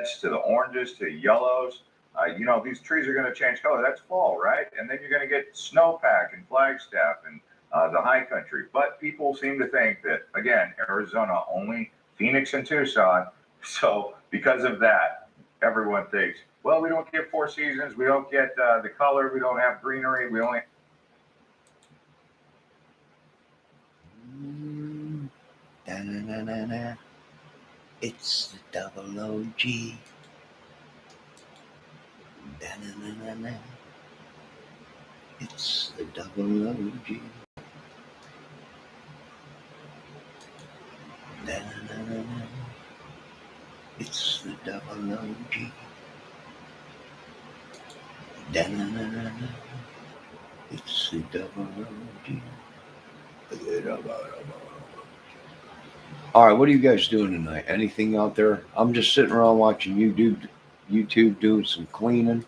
reds to the oranges to yellows. These trees are going to change color. That's fall, right? And then you're going to get snowpack and Flagstaff and the high country. But people seem to think that, again, Arizona, only Phoenix and Tucson. So because of that, everyone thinks, well, we don't get 4 seasons. We don't get the color. We don't have greenery. We only... Da-na-na-na-na. It's the double OG. Da-na-na-na-na. It's the double OG. Da-na-na-na-na. It's the double OG. Da-na-na-na-na. It's the double OG. All right, what are you guys doing tonight? Anything out there? I'm just sitting around watching YouTube doing some cleaning.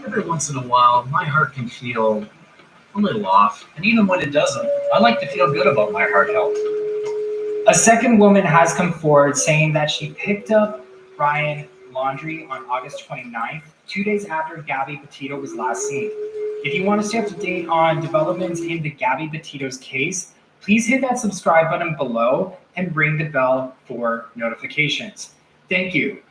Every once in a while, my heart can feel a little off, and even when it doesn't, I like to feel good about my heart health. A second woman has come forward saying that she picked up Brian laundry on August 29th, 2 days after Gabby Petito was last seen. If you want to stay up to date on developments in the Gabby Petito's case, please hit that subscribe button below and ring the bell for notifications. Thank you.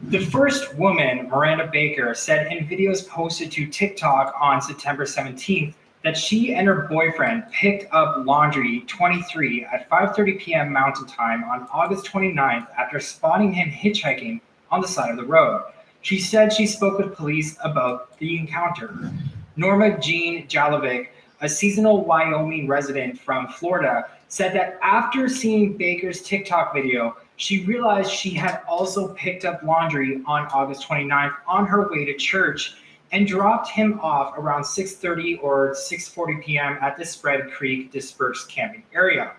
The first woman, Miranda Baker, said in videos posted to TikTok on September 17th that she and her boyfriend picked up Laundry 23 at 5:30 p.m. Mountain Time on August 29th after spotting him hitchhiking on the side of the road. She said she spoke with police about the encounter. Norma Jean Jalovic, a seasonal Wyoming resident from Florida, said that after seeing Baker's TikTok video, she realized she had also picked up Laundry on August 29th on her way to church and dropped him off around 6:30 or 6:40 p.m. at the Spread Creek dispersed camping area,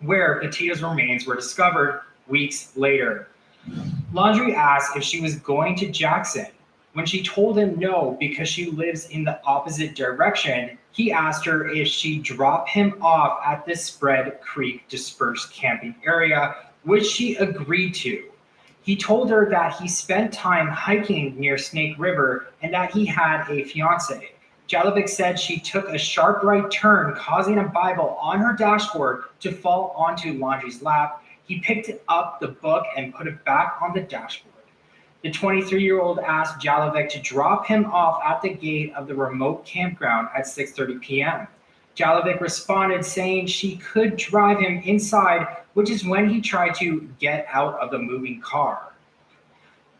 where Petito's remains were discovered weeks later. Laundry asked if she was going to Jackson. When she told him no because she lives in the opposite direction, he asked her if she'd drop him off at the Spread Creek dispersed camping area, which she agreed to. He told her that he spent time hiking near Snake River and that he had a fiance. Jalovic said she took a sharp right turn, causing a Bible on her dashboard to fall onto Laundry's lap. He picked up the book and put it back on the dashboard. The 23-year-old asked Jalovic to drop him off at the gate of the remote campground at 6:30 p.m. Jalovic responded saying she could drive him inside, which is when he tried to get out of the moving car.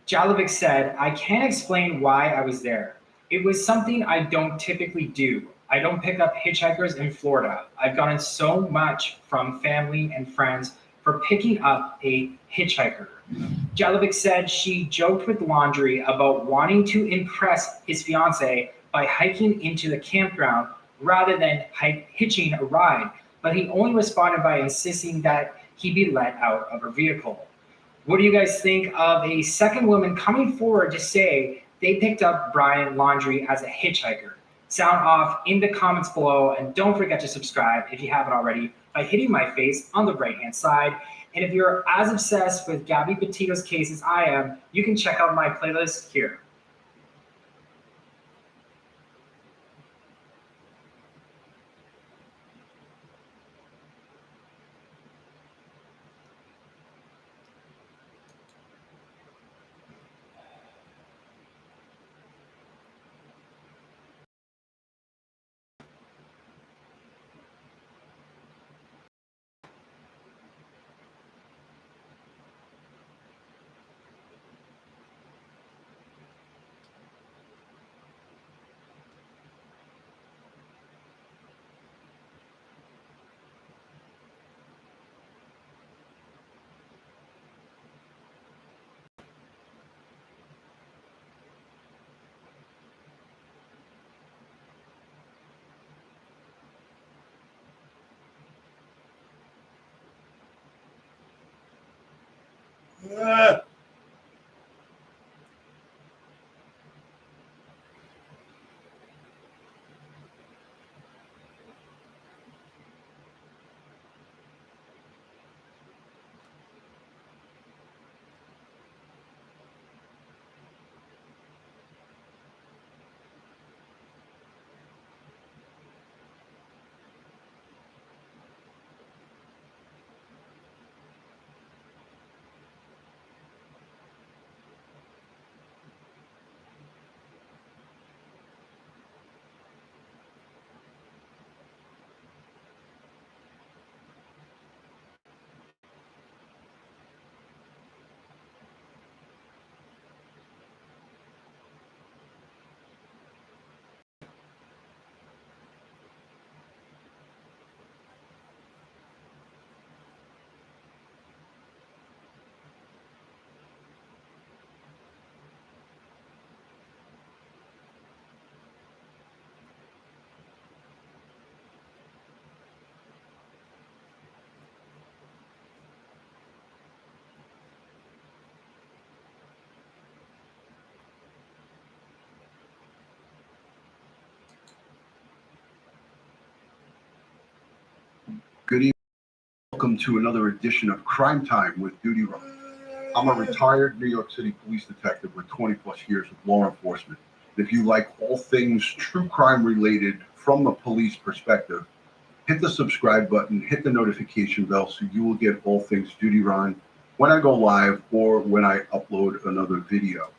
Jalovic said, "I can't explain why I was there. It was something I don't typically do. I don't pick up hitchhikers in Florida. I've gotten so much from family and friends for picking up a hitchhiker." Jalovic said she joked with Laundry about wanting to impress his fiance by hiking into the campground rather than hitching a ride, but he only responded by insisting that he be let out of her vehicle. What do you guys think of a second woman coming forward to say they picked up Brian Laundry as a hitchhiker? Sound off in the comments below, and don't forget to subscribe if you haven't already by hitting my face on the right-hand side. And if you're as obsessed with Gabby Petito's case as I am, you can check out my playlist here. to another edition of Crime Time with Duty Ron. I'm a retired New York City police detective with 20 plus years of law enforcement. If you like all things true crime related from a police perspective, hit the subscribe button, hit the notification bell so you will get all things Duty Ron when I go live or when I upload another video.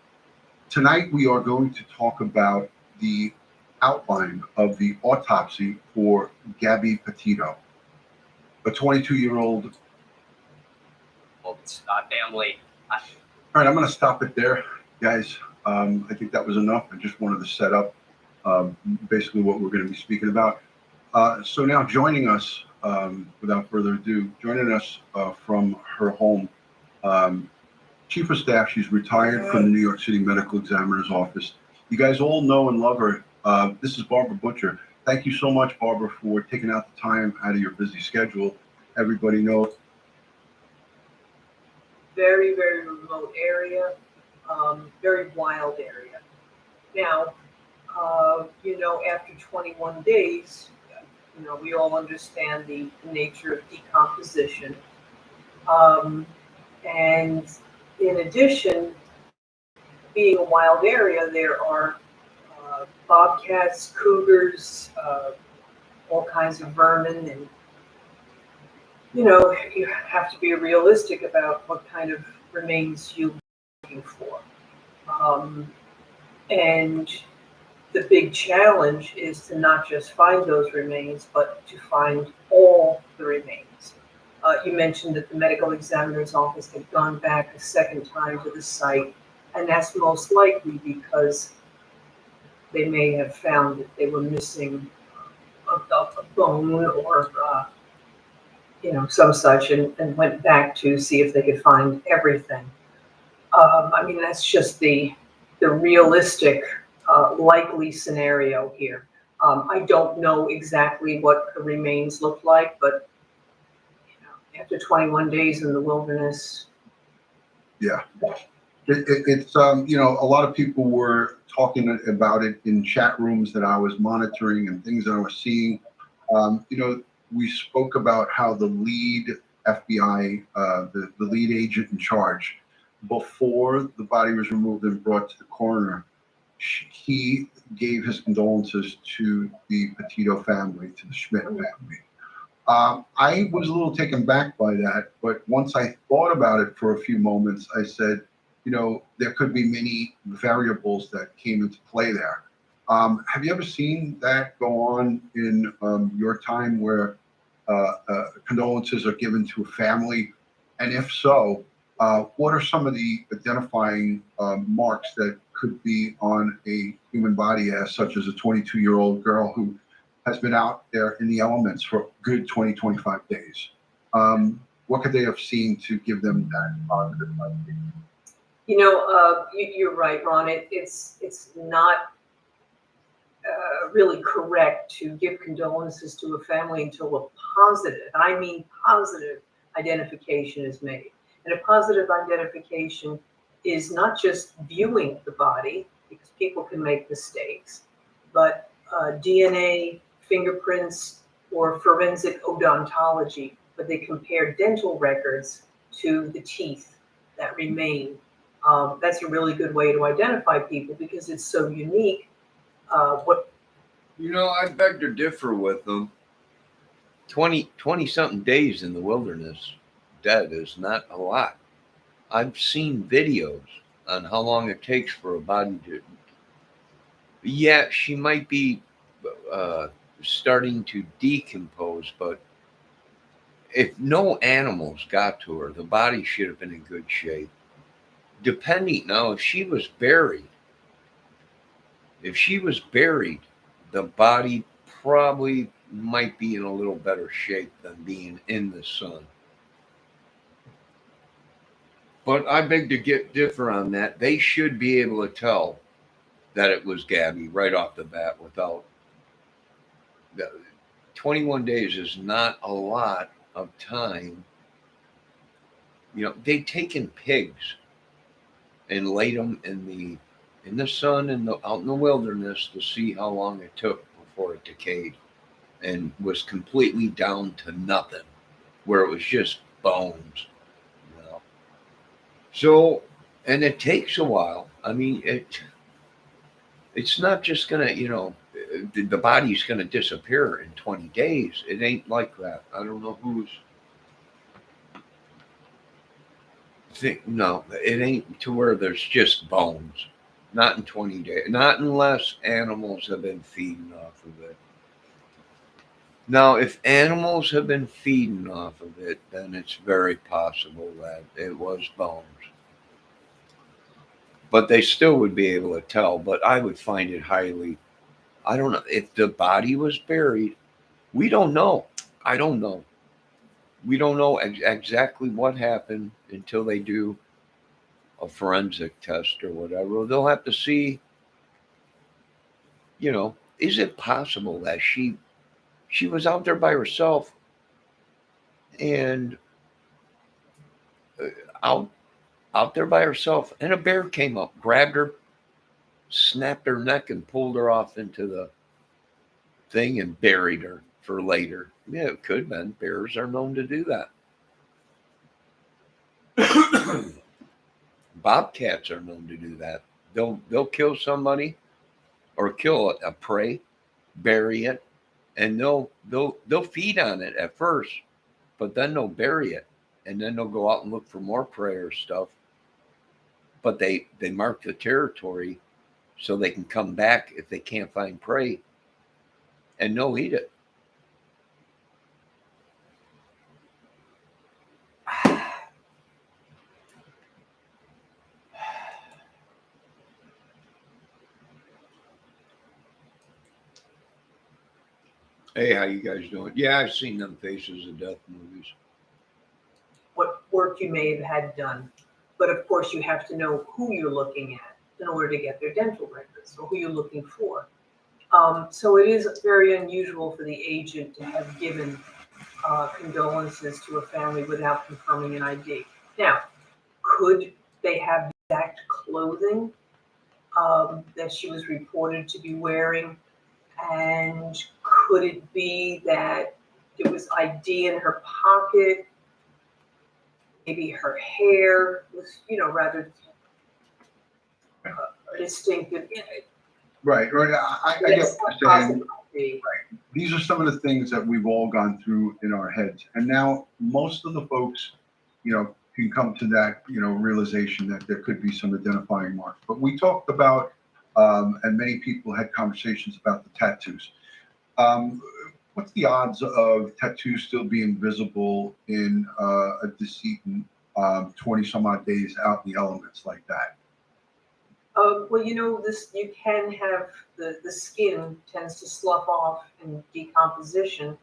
Tonight we are going to talk about the outline of the autopsy for Gabby Petito, a 22-year-old. Family. All right, I'm going to stop it there, guys. I think that was enough. I just wanted to set up basically what we're going to be speaking about. So now joining us, without further ado, joining us from her home, Chief of Staff. She's retired from the New York City Medical Examiner's Office. You guys all know and love her. This is Barbara Butcher. Thank you so much, Barbara, for taking out the time out of your busy schedule. Everybody knows. Very, very remote area, very wild area. Now, after 21 days, we all understand the nature of decomposition. And in addition, being a wild area, there are bobcats, cougars, all kinds of vermin, and you have to be realistic about what kind of remains you're looking for. And the big challenge is to not just find those remains, but to find all the remains. You mentioned that the medical examiner's office had gone back a second time to the site, and that's most likely because they may have found that they were missing a bone or some such, and went back to see if they could find everything. That's just the realistic, likely scenario here. I don't know exactly what the remains look like, but after 21 days in the wilderness. Yeah. It's a lot of people were talking about it in chat rooms that I was monitoring and things that I was seeing. We spoke about how the lead FBI, the lead agent in charge, before the body was removed and brought to the coroner, he gave his condolences to the Petito family, to the Schmidt family. I was a little taken back by that, but once I thought about it for a few moments, I said, there could be many variables that came into play there. Have you ever seen that go on in your time where condolences are given to a family? And if so, what are some of the identifying marks that could be on a human body, as such as a 22-year-old girl who has been out there in the elements for a good 20, 25 days? What could they have seen to give them that positive idea? You're right, Ron. It's not really correct to give condolences to a family until a positive, and I mean positive, identification is made. And a positive identification is not just viewing the body, because people can make mistakes, but DNA, fingerprints, or forensic odontology, but they compare dental records to the teeth that remain. That's a really good way to identify people because it's so unique. I beg to differ with them. 20 something days in the wilderness dead is not a lot. I've seen videos on how long it takes for a body to. Yeah, she might be starting to decompose, but if no animals got to her, the body should have been in good shape. Depending now, if she was buried, the body probably might be in a little better shape than being in the sun. But I beg to differ on that. They should be able to tell that it was Gabby right off the bat without. 21 days is not a lot of time. They'd taken pigs and laid them in the sun and out in the wilderness to see how long it took before it decayed and was completely down to nothing where it was just bones. You know? So, and it takes a while. I mean, it's not just gonna, the body's gonna disappear in 20 days. It ain't like that. I don't know who's think. No, it ain't to where there's just bones. Not in 20 days. Not unless animals have been feeding off of it. Now, if animals have been feeding off of it, then it's very possible that it was bones. But they still would be able to tell. But I would find it highly. I don't know if the body was buried. We don't know. I don't know. We don't know exactly what happened until they do a forensic test or whatever. They'll have to see, is it possible that she was out there by herself and out out there by herself, and a bear came up, grabbed her, snapped her neck, and pulled her off into the thing and buried her for later. Yeah, it could have been. Bears are known to do that. Bobcats are known to do that. They'll kill somebody or kill a prey, bury it, and they'll feed on it at first, but then they'll bury it, and then they'll go out and look for more prey or stuff. But they mark the territory so they can come back if they can't find prey, and they'll eat it. Hey, how you guys doing? Yeah, I've seen them Faces of Death movies. What work you may have had done. But of course, you have to know who you're looking at in order to get their dental records, or who you're looking for. So it is very unusual for the agent to have given condolences to a family without confirming an ID. Now, could they have the exact clothing that she was reported to be wearing? And could it be that it was ID in her pocket? Maybe her hair was, rather distinctive. Right. I get Yes, what you're saying. possibility. These are some of the things that we've all gone through in our heads. And now most of the folks, can come to that, realization that there could be some identifying marks. But we talked about, and many people had conversations about the tattoos. What's the odds of tattoos still being visible in a decedent 20 some odd days out in the elements like that? Well, this you can have the skin tends to slough off in decomposition.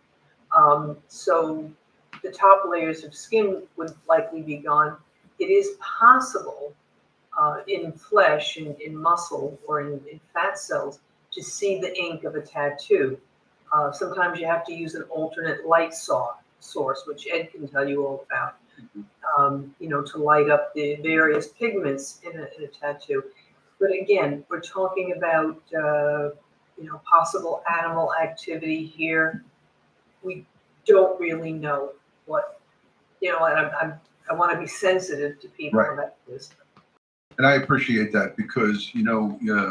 So the top layers of skin would likely be gone. It is possible in flesh, in muscle, or in fat cells to see the ink of a tattoo. Sometimes you have to use an alternate light source, which Ed can tell you all about, to light up the various pigments in a tattoo. But again, we're talking about, possible animal activity here. We don't really know what, and I want to be sensitive to people Right. about this. And I appreciate that because, you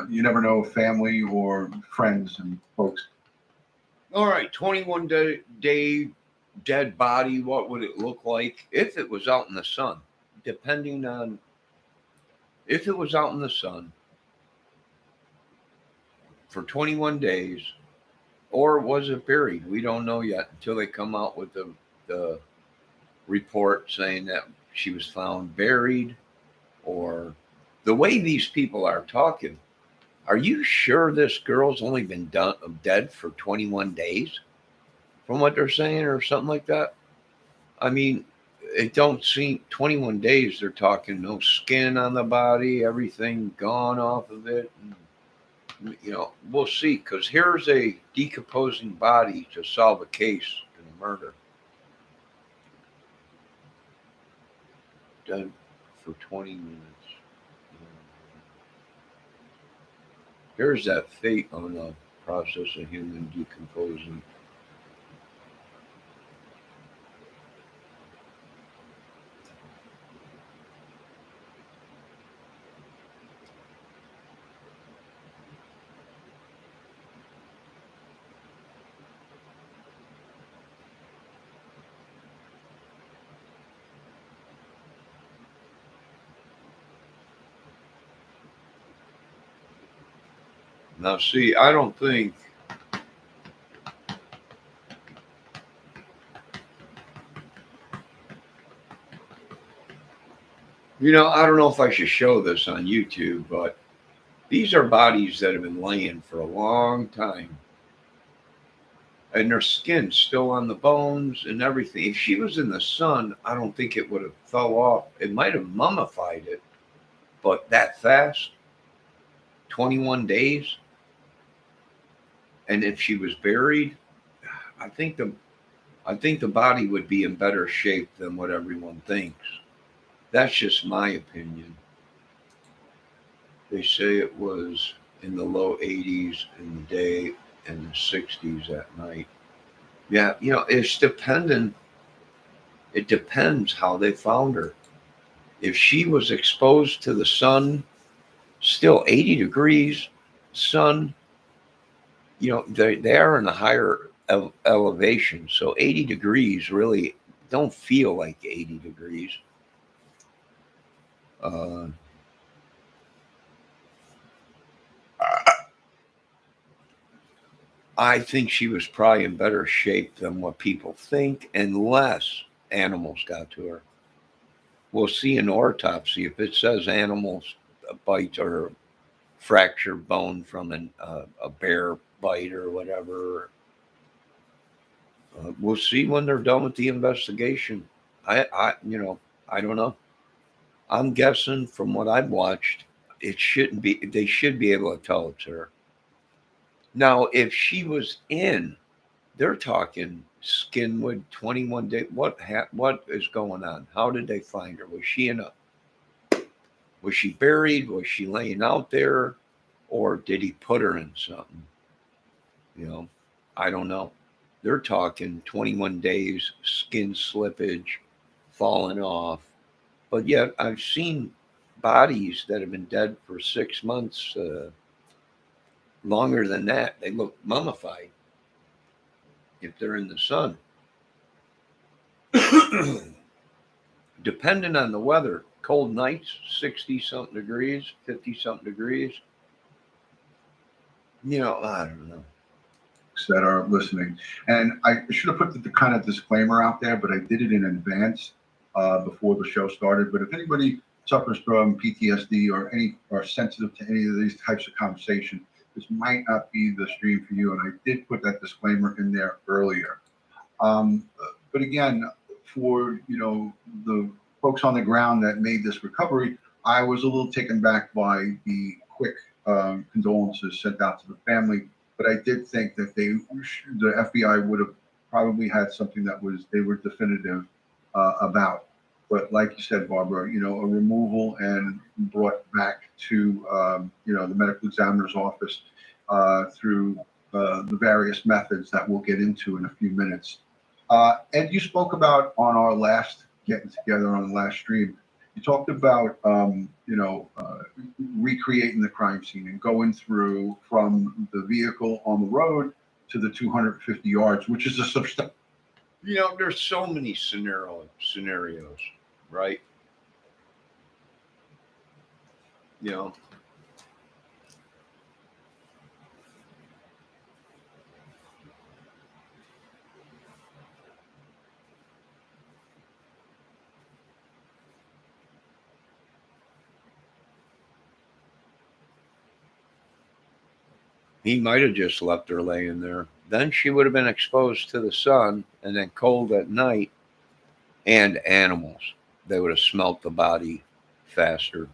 never know family or friends and folks. All right, 21-day dead body. What would it look like if it was out in the sun? Depending on if it was out in the sun for 21 days, or was it buried? We don't know yet until they come out with the report saying that she was found buried, or the way these people are talking. Are you sure this girl's only been dead for 21 days from what they're saying, or something like that? I mean, it don't seem 21 days. They're talking no skin on the body, everything gone off of it. And, we'll see, because here's a decomposing body to solve a case in a murder. Dead for 20 minutes. Here's that fate on a process of human decomposing. Now, see, I don't think. I don't know if I should show this on YouTube, but these are bodies that have been laying for a long time. And their skin's still on the bones and everything. If she was in the sun, I don't think it would have fell off. It might have mummified it, but that fast, 21 days. And if she was buried, I think the body would be in better shape than what everyone thinks. That's just my opinion. They say it was in the low 80s in the day and the 60s at night. Yeah, it's dependent. It depends how they found her. If she was exposed to the sun, still 80 degrees sun, they are in a higher elevation. So 80 degrees really don't feel like 80 degrees. I think she was probably in better shape than what people think, unless animals got to her. We'll see an autopsy. If it says animals bite or fractured bone from a bear bite or whatever, we'll see when they're done with the investigation. I don't know. I'm guessing from what I've watched, it shouldn't be. They should be able to tell it's her. Now, if she was in, they're talking Skinwood 21 day. What is going on? How did they find her? Was she buried? Was she laying out there? Or did he put her in something? I don't know. They're talking 21 days, skin slippage, falling off. But yet I've seen bodies that have been dead for 6 months, longer than that. They look mummified if they're in the sun. Depending on the weather, cold nights, 60 something degrees, 50 something degrees. I don't know. That are listening. And I should have put the kind of disclaimer out there, but I did it in advance before the show started. But if anybody suffers from PTSD or sensitive to any of these types of conversation, this might not be the stream for you. And I did put that disclaimer in there earlier. But again, for the folks on the ground that made this recovery, I was a little taken back by the quick condolences sent out to the family. But I did think that the FBI would have probably had something that they were definitive about. But like you said, Barbara, a removal and brought back to the medical examiner's office through the various methods that we'll get into in a few minutes. Ed, you spoke about on our last getting together on the last stream. You talked about recreating the crime scene and going through from the vehicle on the road to the 250 yards, which is a substantial. There's so many scenarios, right? He might have just left her laying there. Then she would have been exposed to the sun and then cold at night, and animals. They would have smelt the body faster.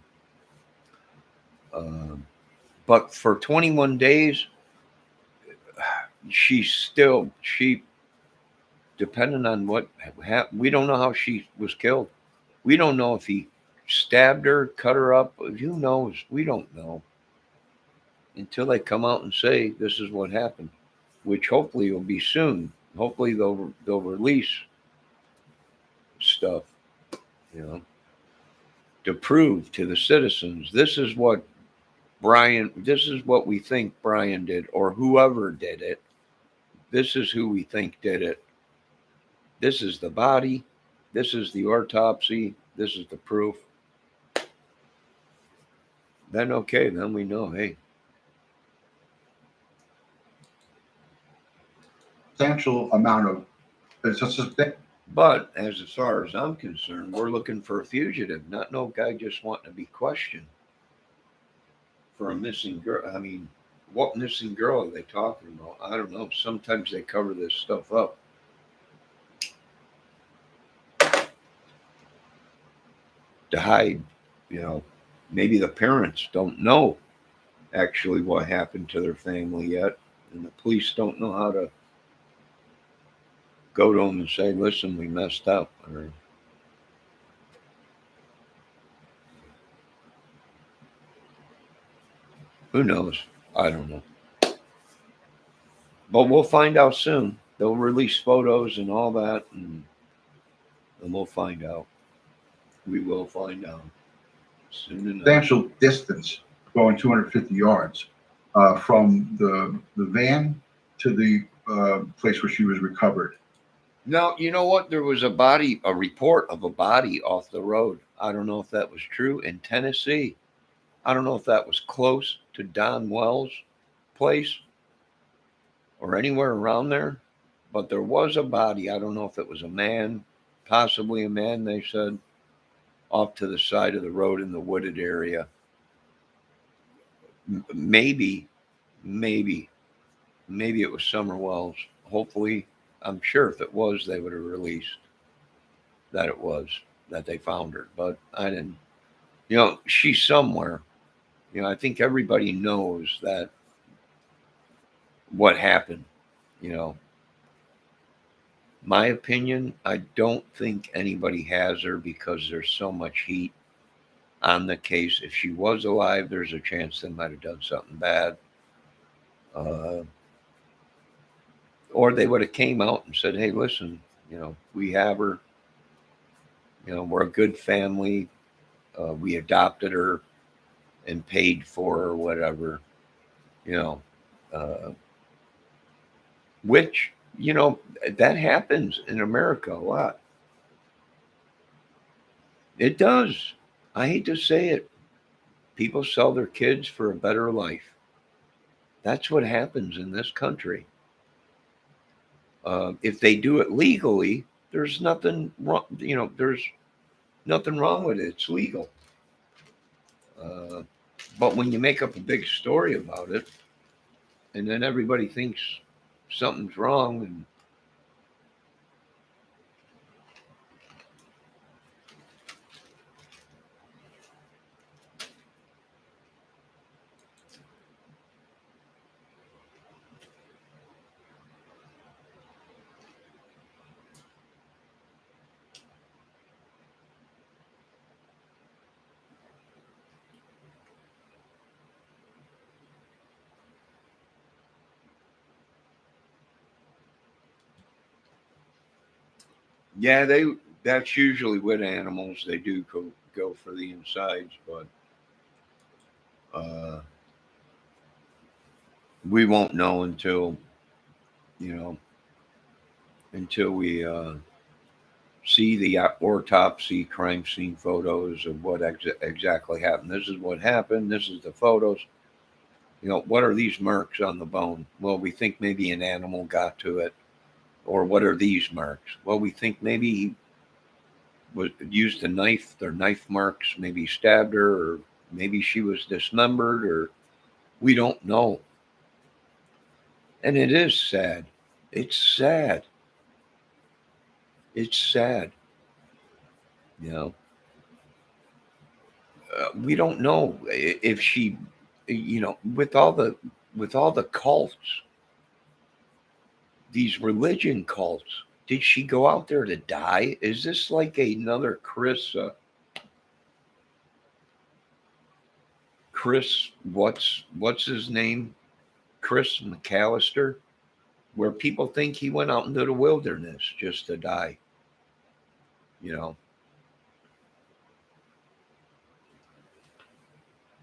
But for 21 days, she depending on what we don't know how she was killed. We don't know if he stabbed her, cut her up. Who knows? We don't know until they come out and say this is what happened, which hopefully will be soon. Hopefully they'll release stuff, to prove to the citizens this is what we think Brian did, or whoever did it. This is who we think did it. This is the body. This is the autopsy. This is the proof. Then we know, hey, substantial amount of, it's a substantial. But as far as I'm concerned, we're looking for a fugitive, not no guy just wanting to be questioned for a missing girl. I mean, what missing girl are they talking about? I don't know. Sometimes they cover this stuff up to hide, you know, maybe the parents don't know actually what happened to their family yet, and the police don't know how to go to them and say, listen, we messed up. Or, who knows? I don't know. But we'll find out soon. They'll release photos and all that, and we'll find out. We will find out soon enough. Substantial distance, going 250 yards from the van to the place where she was recovered. Now, you know what? There was a report of a body off the road. I don't know if that was true in Tennessee. I don't know if that was close to Don Wells' place or anywhere around there, but there was a body. I don't know if it was a man, possibly a man, they said, off to the side of the road in the wooded area. Maybe it was Summer Wells. Hopefully, I'm sure if it was, they would have released that it was, that they found her. But I didn't, you know, she's somewhere. You know, I think everybody knows that what happened, you know. My opinion, I don't think anybody has her because there's so much heat on the case. If she was alive, there's a chance they might have done something bad. Or they would have came out and said, hey, listen, you know, we have her. You know, we're a good family. We adopted her and paid for her or whatever, you know. Which, you know, that happens in America a lot. It does. I hate to say it. People sell their kids for a better life. That's what happens in this country. If they do it legally, there's nothing wrong. You know, there's nothing wrong with it. It's legal. But when you make up a big story about it, and then everybody thinks something's wrong, and yeah, that's usually with animals. They do go for the insides, but we won't know until, you know, until we see the autopsy crime scene photos of what exactly happened. This is what happened. This is the photos. You know, what are these marks on the bone? Well, we think maybe an animal got to it. Or what are these marks? Well, we think maybe he used a knife. Their knife marks, maybe stabbed her, or maybe she was dismembered, or we don't know. And it is sad. It's sad. It's sad. You know, we don't know if she, you know, with all the cults, these religion cults, did she go out there to die? Is this like another Chris, what's his name? Chris McAllister, where people think he went out into the wilderness just to die. You know,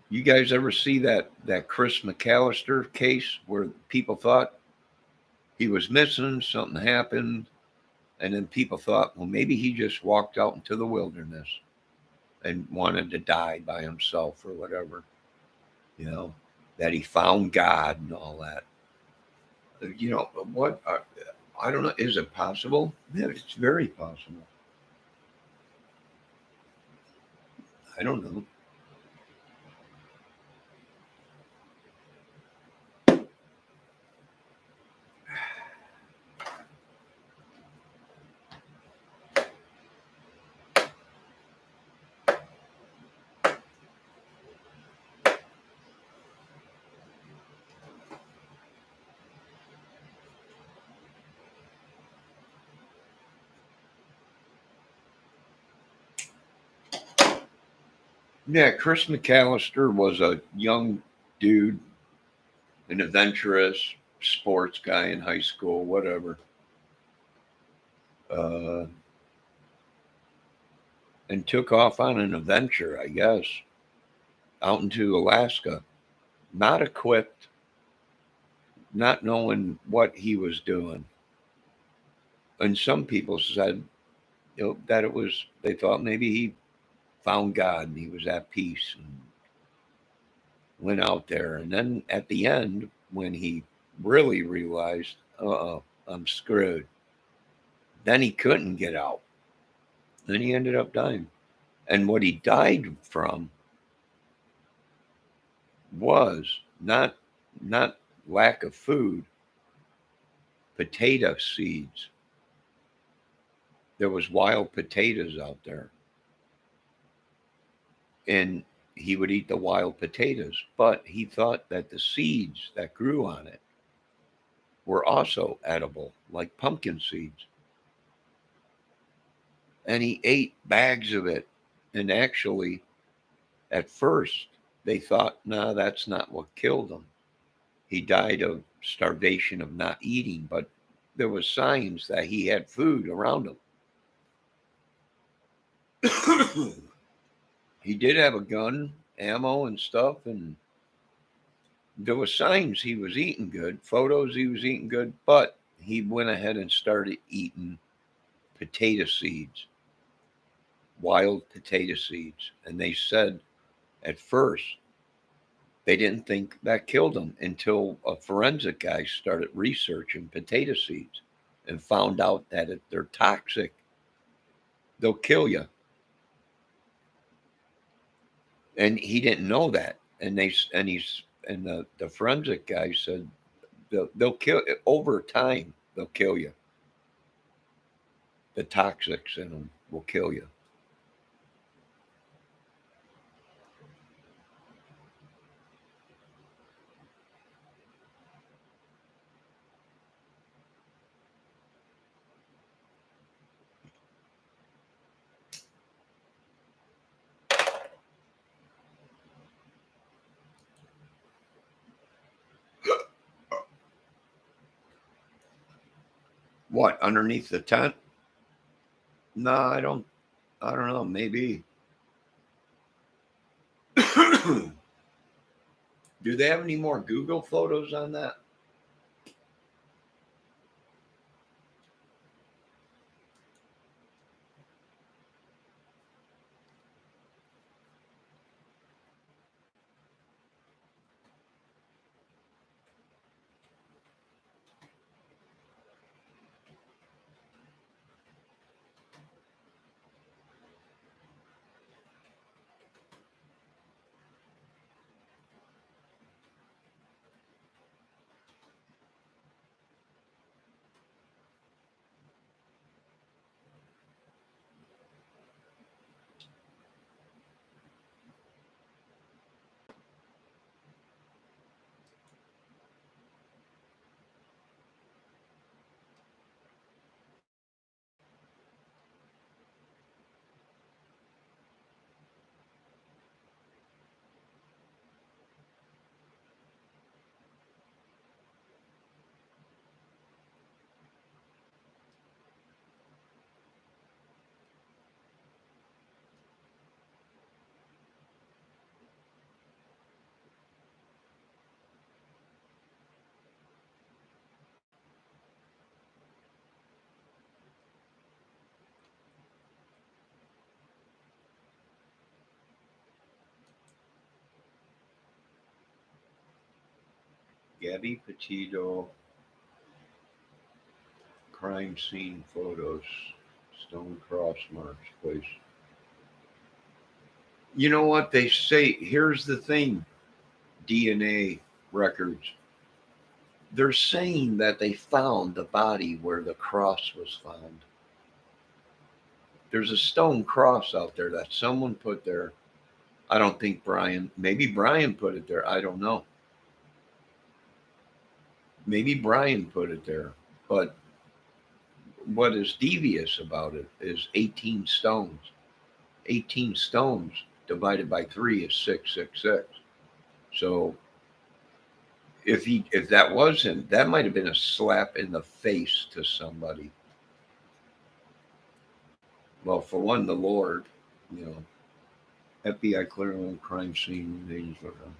you guys ever see that Chris McAllister case where people thought he was missing, something happened, and then people thought, well, maybe he just walked out into the wilderness and wanted to die by himself or whatever, you know, that he found God and all that. You know, what I don't know. Is it possible? Yeah, it's very possible. I don't know. Yeah, Chris McAllister was a young dude, an adventurous sports guy in high school, whatever. Uh, and took off on an adventure, I guess, out into Alaska, not equipped, not knowing what he was doing. And some people said, that it was, they thought maybe he found God and he was at peace and went out there. And then at the end, when he really realized, I'm screwed, then he couldn't get out. Then he ended up dying. And what he died from was not lack of food, potato seeds. There was wild potatoes out there. And he would eat the wild potatoes, but he thought that the seeds that grew on it were also edible, like pumpkin seeds. And he ate bags of it. And actually, at first, they thought, no, that's not what killed him. He died of starvation of not eating, but there was signs that he had food around him. He did have a gun, ammo, and stuff, and there were signs he was eating good, photos he was eating good, but he went ahead and started eating potato seeds, wild potato seeds. And they said at first they didn't think that killed him until a forensic guy started researching potato seeds and found out that if they're toxic, they'll kill you. And he didn't know that. And the forensic guy said they'll kill over time. They'll kill you. The toxics in them will kill you. What, underneath the tent? No, I don't. I don't know. Maybe. Do they have any more Google photos on that? Gabby Petito, crime scene photos, stone cross marks, place. You know what they say? Here's the thing, DNA records. They're saying that they found the body where the cross was found. There's a stone cross out there that someone put there. I don't think maybe Brian put it there. I don't know. Maybe Brian put it there. But what is devious about it is 18 stones. 18 stones divided by 3 is 666. So if that was him, that might have been a slap in the face to somebody. Well, for one, the Lord, you know, FBI clearly crime scene remains for them.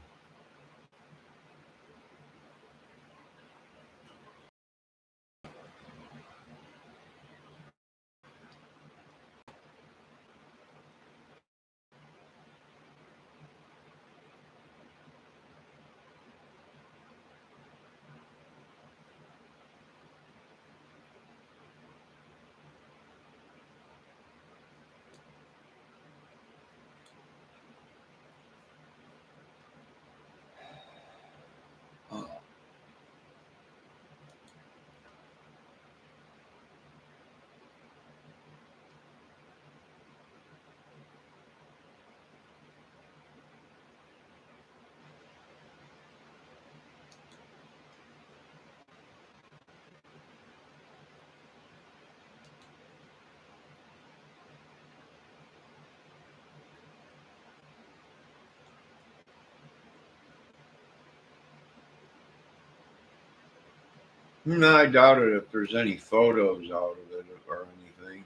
No, I doubt it if there's any photos out of it or anything.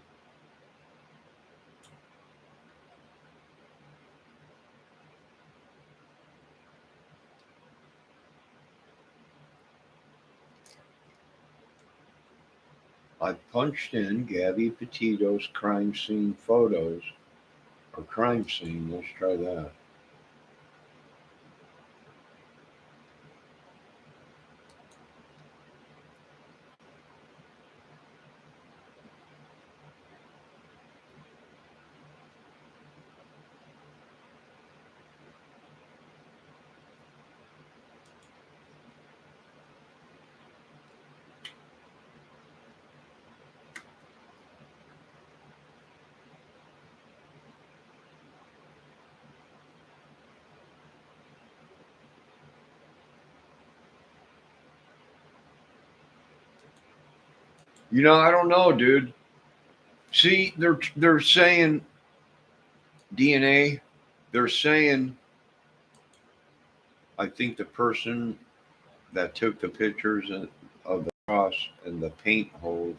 I punched in Gabby Petito's crime scene photos or crime scene. Let's try that. You know, I don't know, dude. See, they're saying DNA. They're saying I think the person that took the pictures of the cross and the paint holes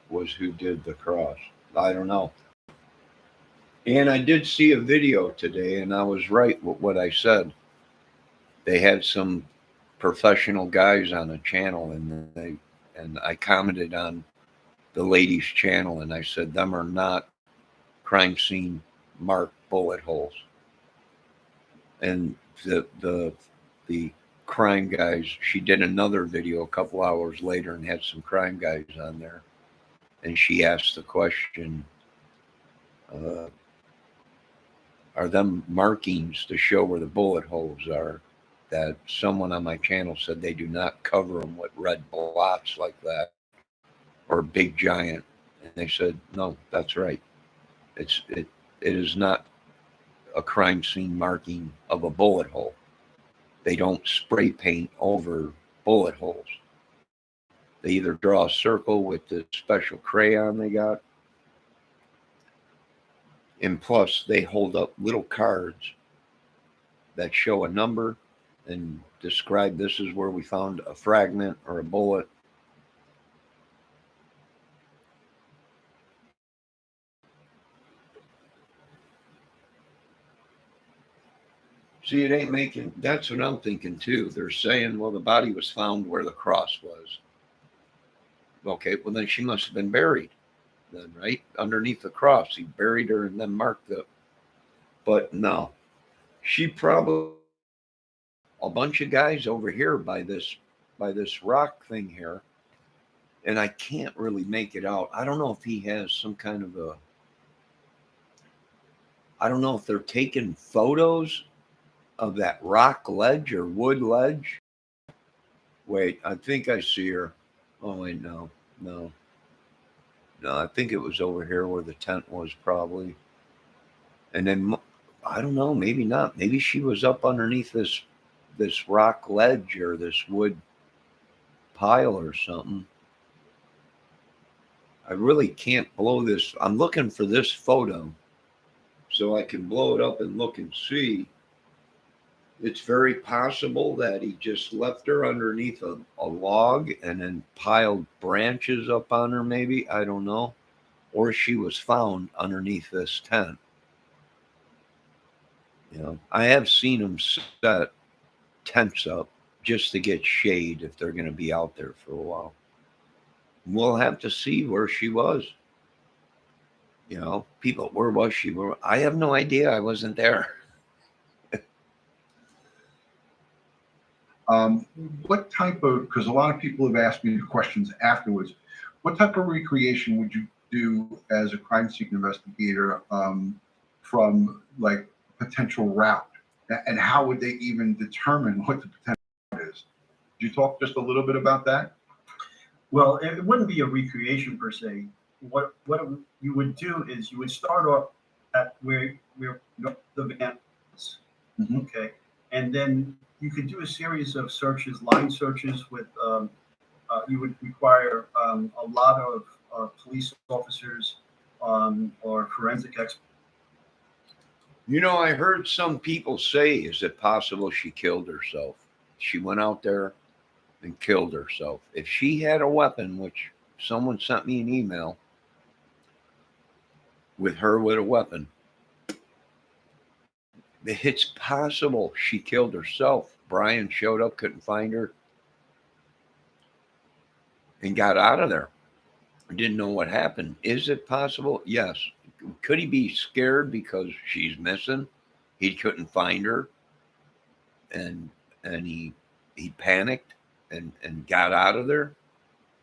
was who did the cross. I don't know. And I did see a video today, and I was right with what I said. They had some professional guys on the channel, and I commented on the lady's channel, and I said them are not crime scene marked bullet holes. And the crime guys, she did another video a couple hours later and had some crime guys on there, and she asked the question, are them markings to show where the bullet holes are? That someone on my channel said they do not cover them with red blots like that or big giant. And they said, no, that's right. It is not a crime scene marking of a bullet hole. They don't spray paint over bullet holes. They either draw a circle with the special crayon they got, and plus they hold up little cards that show a number and describe this is where we found a fragment or a bullet. See, it ain't making, that's what I'm thinking too. They're saying, well, the body was found where the cross was. Okay, well then she must have been buried then, right? Underneath the cross. He buried her and then marked the, but no. She probably, a bunch of guys over here by this rock thing here, and I can't really make it out. I don't know if he has some kind of I don't know if they're taking photos of that rock ledge or wood ledge. Wait, I think I see her. Oh, wait, no. No. No, I think it was over here where the tent was probably. And then I don't know, maybe not. Maybe she was up underneath this rock ledge or this wood pile or something. I really can't blow this. I'm looking for this photo so I can blow it up and look and see. It's very possible that he just left her underneath a log and then piled branches up on her, maybe. I don't know. Or she was found underneath this tent. You know, I have seen them set tents up just to get shade if they're going to be out there for a while. We'll have to see where she was. You know, people, where was she? I have no idea. I wasn't there. What type of, because a lot of people have asked me questions afterwards, what type of recreation would you do as a crime scene investigator from like potential route? And how would they even determine what the potential is? Could you talk just a little bit about that? Well, it wouldn't be a recreation per se. What you would do is you would start off at where the van is, Mhm. okay, and then you could do a series of searches, line searches with. You would require a lot of police officers or forensic experts. You know, I heard some people say, is it possible she killed herself? She went out there and killed herself. If she had a weapon, which someone sent me an email with her with a weapon, it's possible she killed herself. Brian showed up, couldn't find her, and got out of there. Didn't know what happened. Is it possible? Yes. Could he be scared because she's missing? He couldn't find her, and he panicked and got out of there.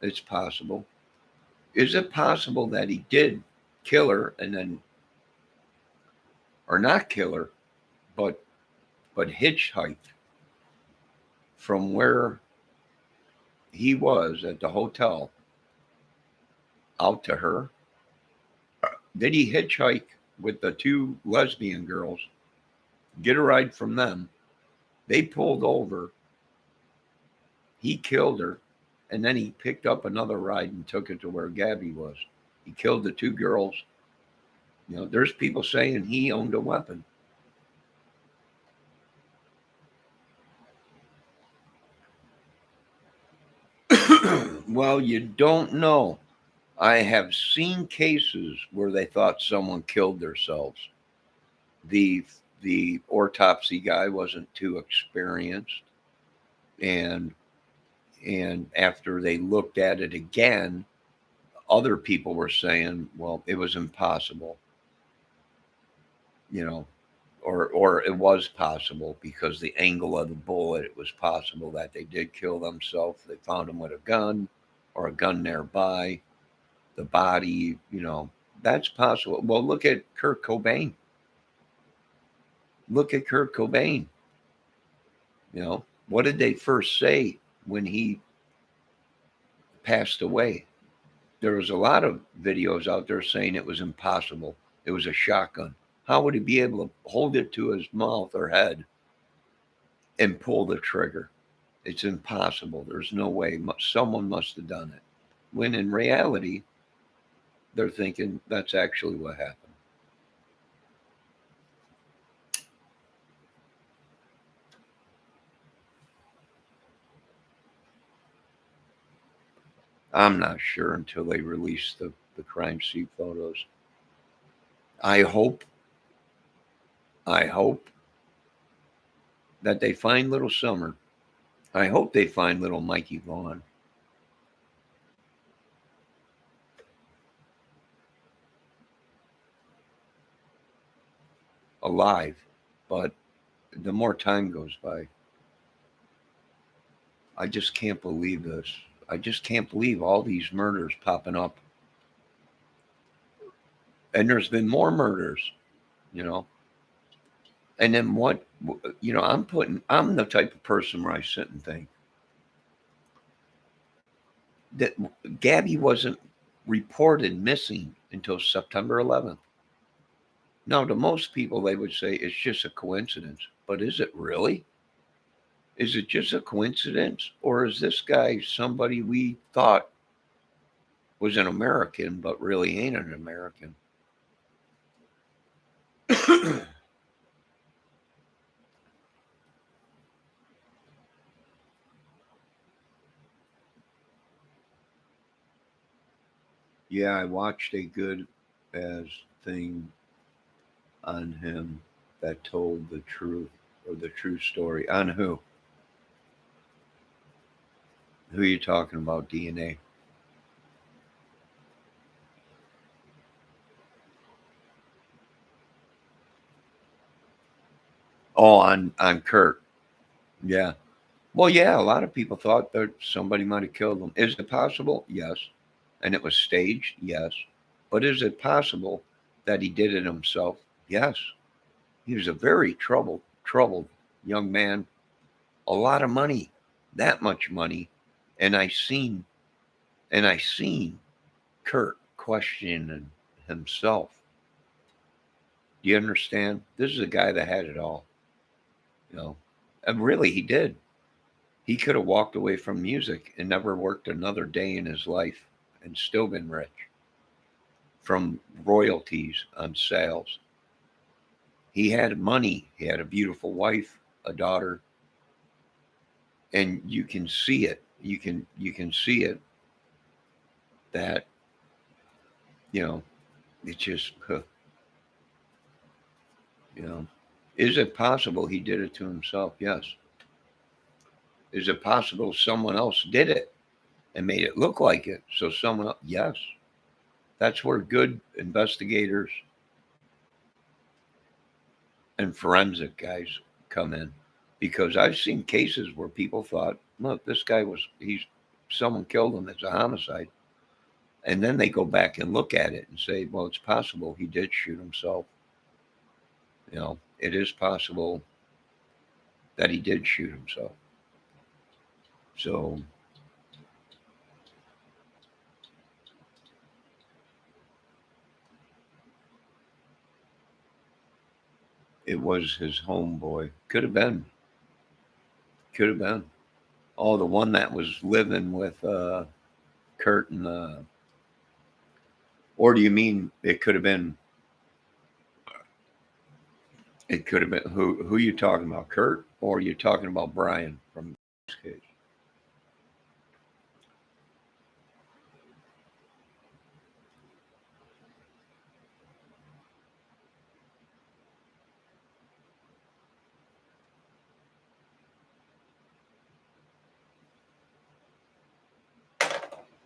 It's possible. Is it possible that he did kill her and then, or not kill her, but hitchhiked from where he was at the hotel out to her? Did he hitchhike with the two lesbian girls, get a ride from them? They pulled over. He killed her, and then he picked up another ride and took it to where Gabby was. He killed the two girls. You know, there's people saying he owned a weapon. Well, you don't know. I have seen cases where they thought someone killed themselves. The autopsy guy wasn't too experienced, and after they looked at it again, other people were saying, well, it was impossible, you know, or it was possible because the angle of the bullet, it was possible that they did kill themselves. They found him with a gun or a gun nearby. The body, you know, that's possible. Well, look at Kurt Cobain. Look at Kurt Cobain. You know, what did they first say when he passed away? There was a lot of videos out there saying it was impossible. It was a shotgun. How would he be able to hold it to his mouth or head and pull the trigger? It's impossible. There's no way. Someone must have done it. When in reality, they're thinking that's actually what happened. I'm not sure until they release the crime scene photos. I hope that they find little Summer. I hope they find little Mikey Vaughn. Alive, but the more time goes by, I just can't believe this. I just can't believe all these murders popping up. And there's been more murders, you know. And then what, you know, I'm the type of person where I sit and think that Gabby wasn't reported missing until September 11th. Now, to most people, they would say it's just a coincidence. But is it really? Is it just a coincidence? Or is this guy somebody we thought was an American, but really ain't an American? Yeah, I watched a good as thing on him that told the truth or the true story. On who? Who are you talking about? DNA. Oh, on Kurt. Yeah. Well, yeah, a lot of people thought that somebody might have killed him. Is it possible? Yes. And it was staged? Yes. But is it possible that he did it himself? Yes. He was a very troubled young man. A lot of money, that much money. And I seen Kurt questioning himself. Do you understand? This is a guy that had it all, you know. And really, he did. He could have walked away from music and never worked another day in his life and still been rich from royalties on sales. He had money. He had a beautiful wife, a daughter, and you can see it. You can see it that, you know, it just you know. Is it possible he did it to himself? Yes. Is it possible someone else did it and made it look like it? So someone else, yes. That's where good investigators and forensic guys come in, because I've seen cases where people thought, look, this guy someone killed him. It's a homicide. And then they go back and look at it and say, well, it's possible he did shoot himself. You know, it is possible that he did shoot himself. So it was his homeboy. Could have been. Could have been. Oh, the one that was living with Kurt and or do you mean it could have been? It could have been who you talking about, Kurt, or you talking about Brian from this case?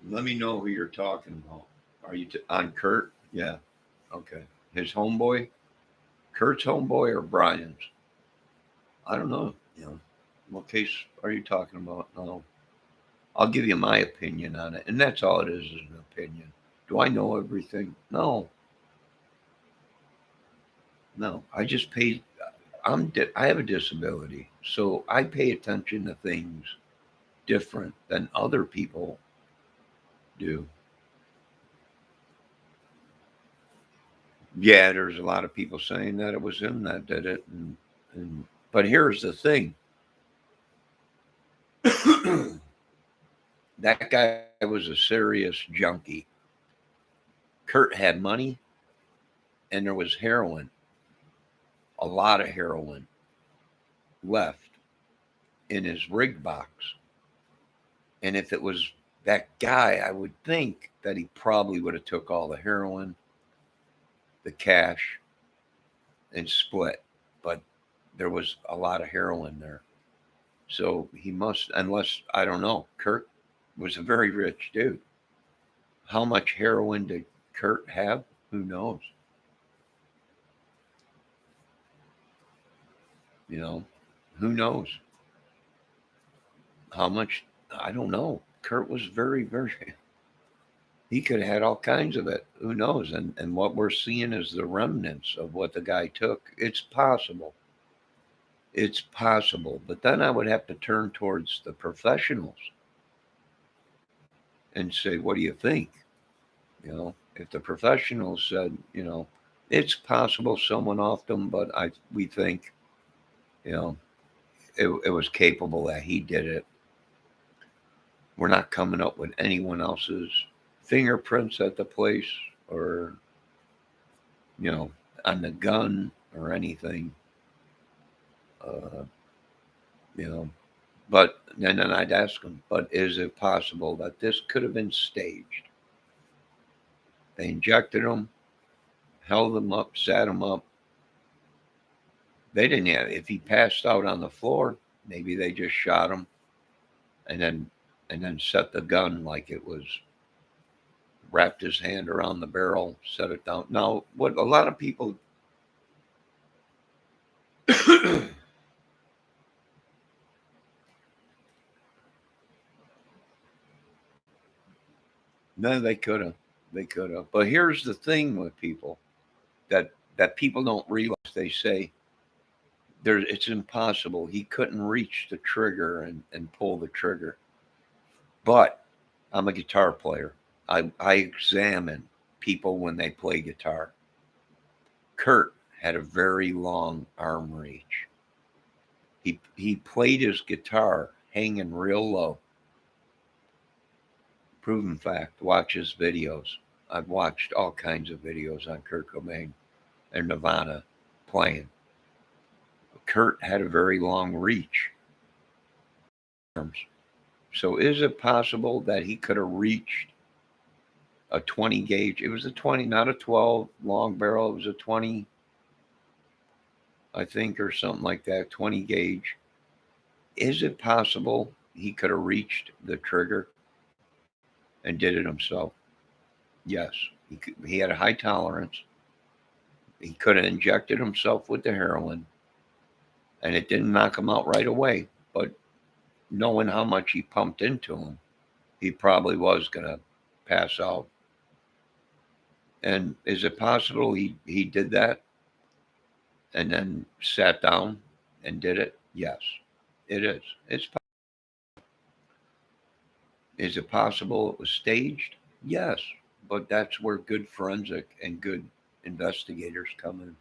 Let me know who you're talking about. Are you on Kurt? Yeah. Okay. His homeboy, Kurt's homeboy, or Brian's? I don't know. You know, what case are you talking about? No, I'll give you my opinion on it, and that's all it is an opinion. Do I know everything? No, no. I just pay. I have a disability, so I pay attention to things different than other people do. Yeah, there's a lot of people saying that it was him that did it, and but here's the thing. That guy was a serious junkie. Kurt had money, and there was heroin, a lot of heroin left in his rig box. And if it was that guy, I would think that he probably would have took all the heroin, the cash, and split. But there was a lot of heroin there. So he must, unless, I don't know, Kurt was a very rich dude. How much heroin did Kurt have? Who knows? You know, who knows? How much? I don't know. Kurt was very, very, he could have had all kinds of it. Who knows? And what we're seeing is the remnants of what the guy took. It's possible. It's possible. But then I would have to turn towards the professionals and say, what do you think? You know, if the professionals said, you know, it's possible someone offed him, but we think, you know, it was capable that he did it. We're not coming up with anyone else's fingerprints at the place or, you know, on the gun or anything. You know, but then I'd ask him, but is it possible that this could have been staged? They injected him, held him up, sat him up. They didn't have, if he passed out on the floor, maybe they just shot him and then set the gun like it was, wrapped his hand around the barrel, set it down. Now, what a lot of people no, they could have. They could have. But here's the thing with people that people don't realize. They say it's impossible. He couldn't reach the trigger and pull the trigger. But I'm a guitar player. I examine people when they play guitar. Kurt had a very long arm reach. He played his guitar hanging real low. Proven fact. Watch his videos. I've watched all kinds of videos on Kurt Cobain and Nirvana playing. Kurt had a very long reach. So is it possible that he could have reached a 20 gauge? It was a 20, not a 12 long barrel. It was a 20, I think, or something like that, 20 gauge. Is it possible he could have reached the trigger and did it himself? Yes. He had a high tolerance. He could have injected himself with the heroin, and it didn't knock him out right away. But knowing how much he pumped into him, he probably was going to pass out. And is it possible he did that and then sat down and did it? Yes, it is. It's possible. Is it possible it was staged? Yes, but that's where good forensic and good investigators come in.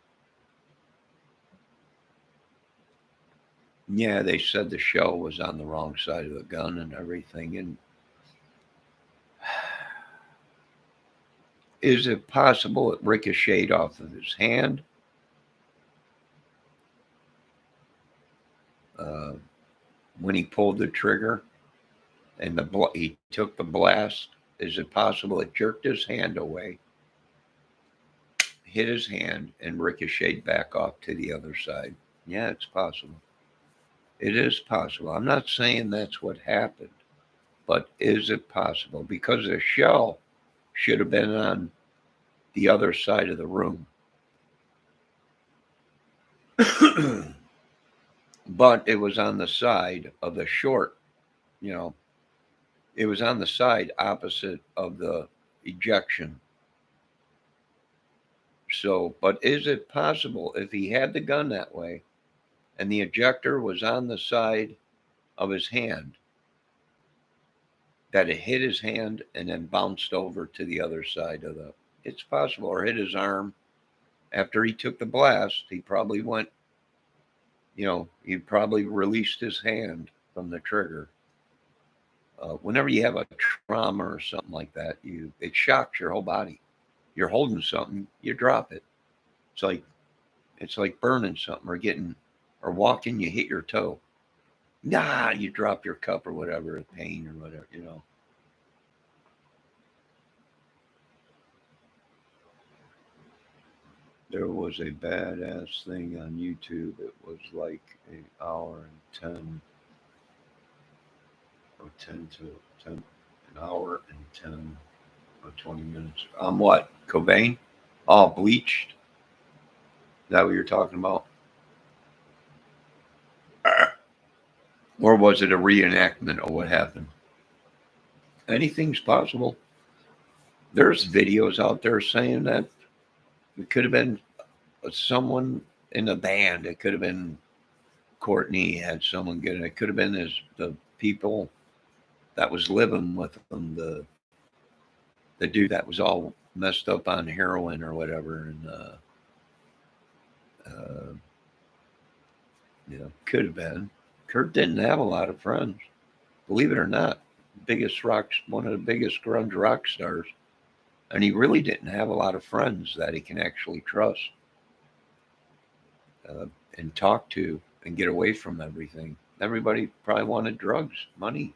Yeah, they said the shell was on the wrong side of the gun and everything. And is it possible it ricocheted off of his hand? When he pulled the trigger and he took the blast, is it possible it jerked his hand away, hit his hand, and ricocheted back off to the other side? Yeah, it's possible. It is possible. I'm not saying that's what happened, but is it possible? Because the shell should have been on the other side of the room. But it was on the side of the short, you know, it was on the side opposite of the ejection. So, but is it possible if he had the gun that way and the ejector was on the side of his hand, that it hit his hand and then bounced over to the other side of the, it's possible, or hit his arm. After he took the blast, he probably went, you know, he probably released his hand from the trigger. Whenever you have a trauma or something like that, it shocks your whole body. You're holding something, you drop it. It's like burning something or walking, you hit your toe. You drop your cup or whatever, pain or whatever, you know. There was a badass thing on YouTube. It was like an hour and 10 or 10 to 10, an hour and 10 or 20 minutes. What? Cobain? All bleached? Is that what you're talking about? Or was it a reenactment of what happened? anything's possible. There's videos out there saying that it could have been someone in the band. It could have been Courtney had someone get it. It could have been the people that was living with them, the dude that was all messed up on heroin or whatever, and could have been. Kurt didn't have a lot of friends, believe it or not. One of the biggest grunge rock stars, and he really didn't have a lot of friends that he can actually trust and talk to and get away from everything. Everybody probably wanted drugs, money.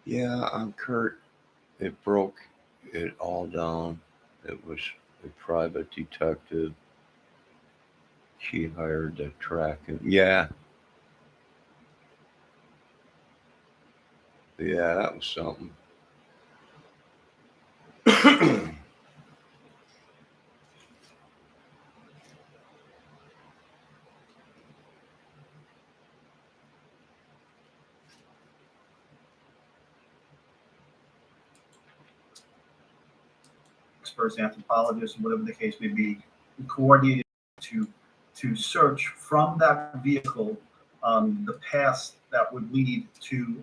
Yeah, I'm Kurt. It broke it all down. It was a private detective. She hired to track him. Yeah. Yeah, that was something. Experts, anthropologists, whatever the case may be, coordinated to search from that vehicle the paths that would lead to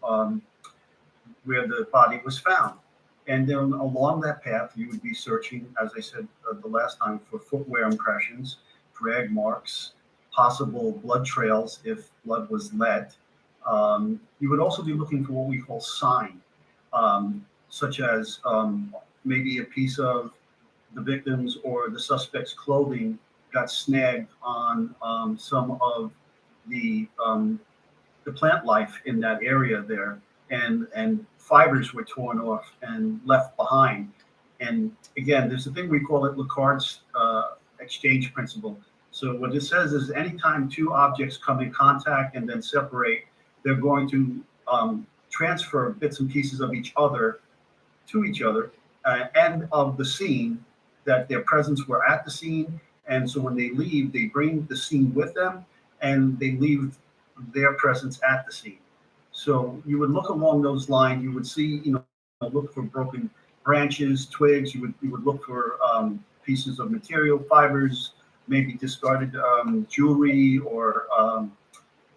where the body was found. And then along that path, you would be searching, as I said the last time, for footwear impressions, drag marks, possible blood trails if blood was let. You would also be looking for what we call sign, such as maybe a piece of the victim's or the suspect's clothing got snagged on some of the plant life in that area there, and fibers were torn off and left behind. And again, there's a thing we call it Lacard's exchange principle. So what it says is anytime two objects come in contact and then separate, they're going to transfer bits and pieces of each other to each other and of the scene, that their presence were at the scene. And so when they leave, they bring the scene with them and they leave their presence at the scene. So you would look along those lines. You would see, look for broken branches, twigs. You would look for pieces of material, fibers, maybe discarded jewelry or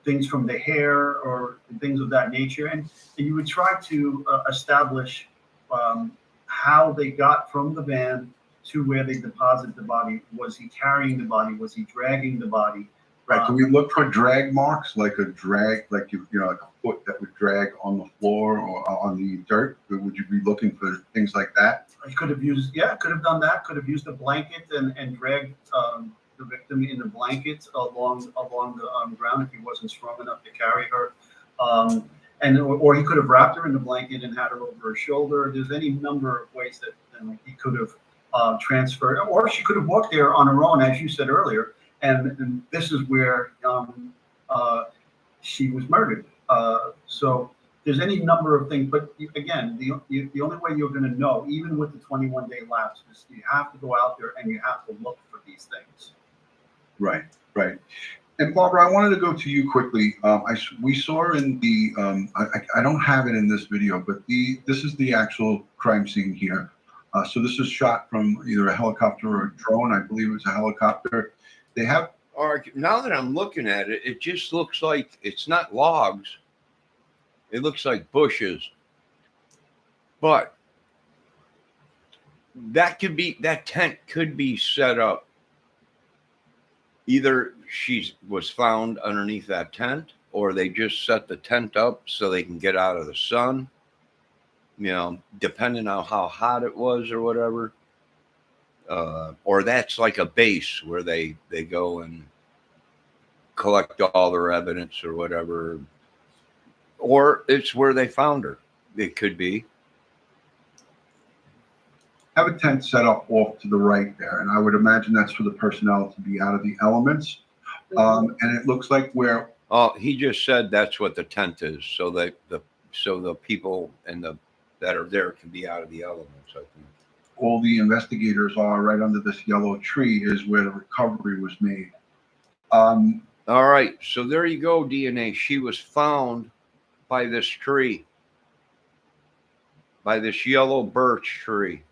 things from the hair or things of that nature. And you would try to establish how they got from the van to where they deposit the body. Was he carrying the body? Was he dragging the body? Right. Do we look for drag marks, like a drag, like like a foot that would drag on the floor or on the dirt? Would you be looking for things like that? I could have done that. Could have used a blanket and dragged the victim in the blanket along the ground if he wasn't strong enough to carry her. Or he could have wrapped her in the blanket and had her over her shoulder. There's any number of ways that he could have transferred, or she could have walked there on her own, as you said earlier. And this is where she was murdered. So there's any number of things, but again, the only way you're going to know, even with the 21-day lapse, is you have to go out there and you have to look for these things. Right. And Barbara, I wanted to go to you quickly. We saw in the I don't have it in this video, but this is the actual crime scene here. So this is shot from either a helicopter or a drone. I believe it was a helicopter. They have. All right, now that I'm looking at it, it just looks like it's not logs. It looks like bushes. But that tent could be set up. Either she was found underneath that tent, or they just set the tent up so they can get out of the sun. Depending on how hot it was or whatever. Or that's like a base where they go and collect all their evidence or whatever. Or it's where they found her. It could be. Have a tent set up off to the right there, and I would imagine that's for the personnel to be out of the elements. And it looks like where. Oh, he just said that's what the tent is, so that the people that are there can be out of the elements, I think. All the investigators are right under this yellow tree is where the recovery was made. All right, so there you go, DNA. She was found by this tree, by this yellow birch tree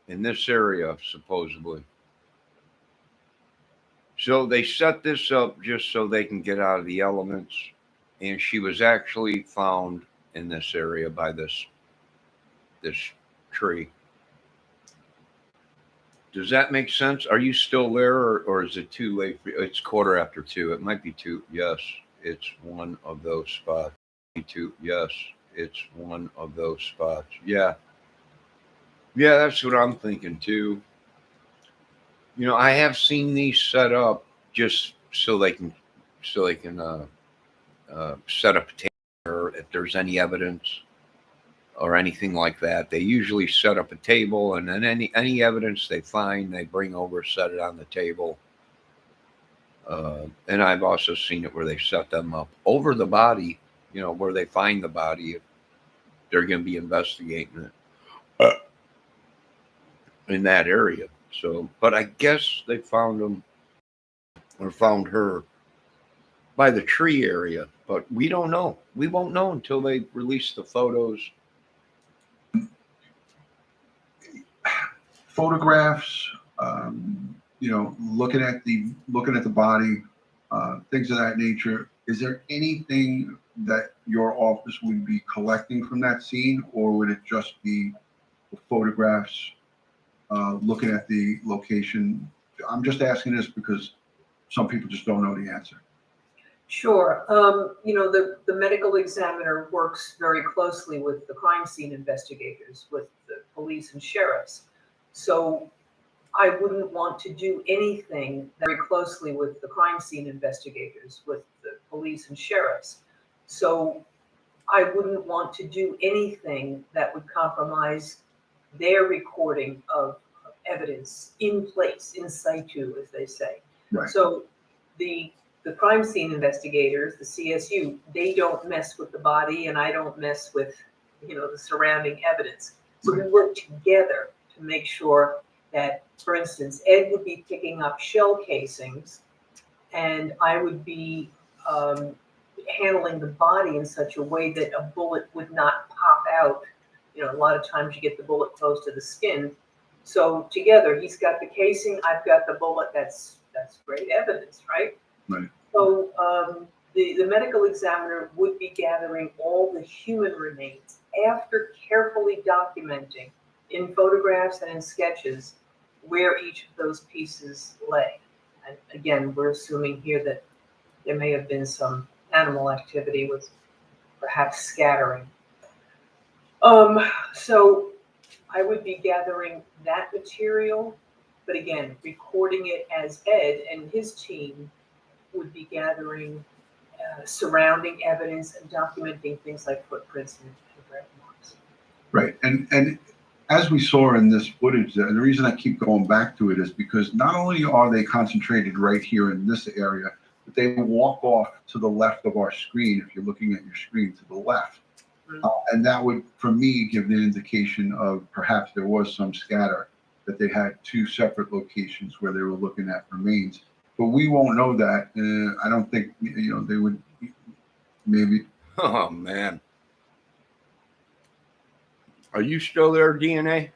in this area, supposedly. So they set this up just so they can get out of the elements, and she was actually found in this area by this tree. Does that make sense? Are you still there, or is it too late? It's 2:15. It might be 2. Yes, it's one of those spots. 2. Yes, it's one of those spots. Yeah, that's what I'm thinking too. I have seen these set up just so they can set up if there's any evidence or anything like that. They usually set up a table, and then any evidence they find, they bring over, set it on the table. And I've also seen it where they set them up over the body, you know, where they find the body. If they're going to be investigating it in that area. So, but I guess they found them or found her by the tree area, but we don't know. We won't know until they release the photos. Photographs, you know, looking at the body, things of that nature. Is there anything that your office would be collecting from that scene, or would it just be the photographs, looking at the location? I'm just asking this because some people just don't know the answer. Sure. You know, the medical examiner works very closely with the crime scene investigators, with the police and sheriffs. So I wouldn't want to do anything very closely with the crime scene investigators, with the police and sheriffs. So I wouldn't want to do anything that would compromise their recording of evidence in place, in situ, as they say. Right. So the crime scene investigators, the CSU, they don't mess with the body, and I don't mess with, you know, the surrounding evidence. So we work together to make sure that, for instance, Ed would be picking up shell casings, and I would be handling the body in such a way that a bullet would not pop out. You know, a lot of times you get the bullet close to the skin. So together, he's got the casing, I've got the bullet. That's great evidence, right? Right. So the medical examiner would be gathering all the human remains after carefully documenting in photographs and in sketches where each of those pieces lay. And again, we're assuming here that there may have been some animal activity with perhaps scattering. So I would be gathering that material, but again, recording it as Ed and his team would be gathering surrounding evidence and documenting things like footprints and grab marks. Right. And as we saw in this footage, and the reason I keep going back to it is because not only are they concentrated right here in this area, but they walk off to the left of our screen. If you're looking at your screen, to the left. And that would, for me, give the indication of perhaps there was some scatter, that they had two separate locations where they were looking at remains. But we won't know that. I don't think, you know, they would maybe. Oh, man. Are you still there, DNA?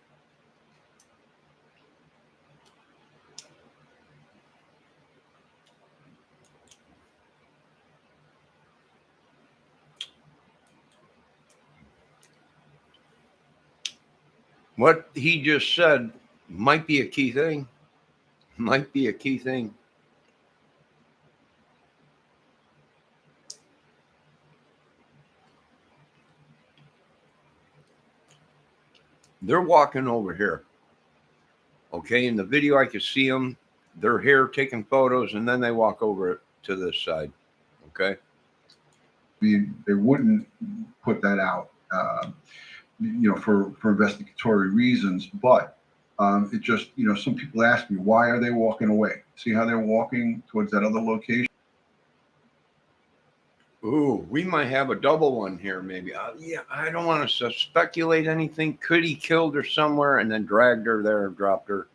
What he just said might be a key thing. Might be a key thing. They're walking over here. Okay, in the video I could see them. They're here taking photos, and then they walk over to this side. Okay. They wouldn't put that out, you know, for investigatory reasons. But it just, you know, some people ask me, why are they walking away? See how they're walking towards that other location? Ooh, we might have a double one here, maybe. Yeah, I don't want to speculate anything. Could he killed her somewhere and then dragged her there and dropped her?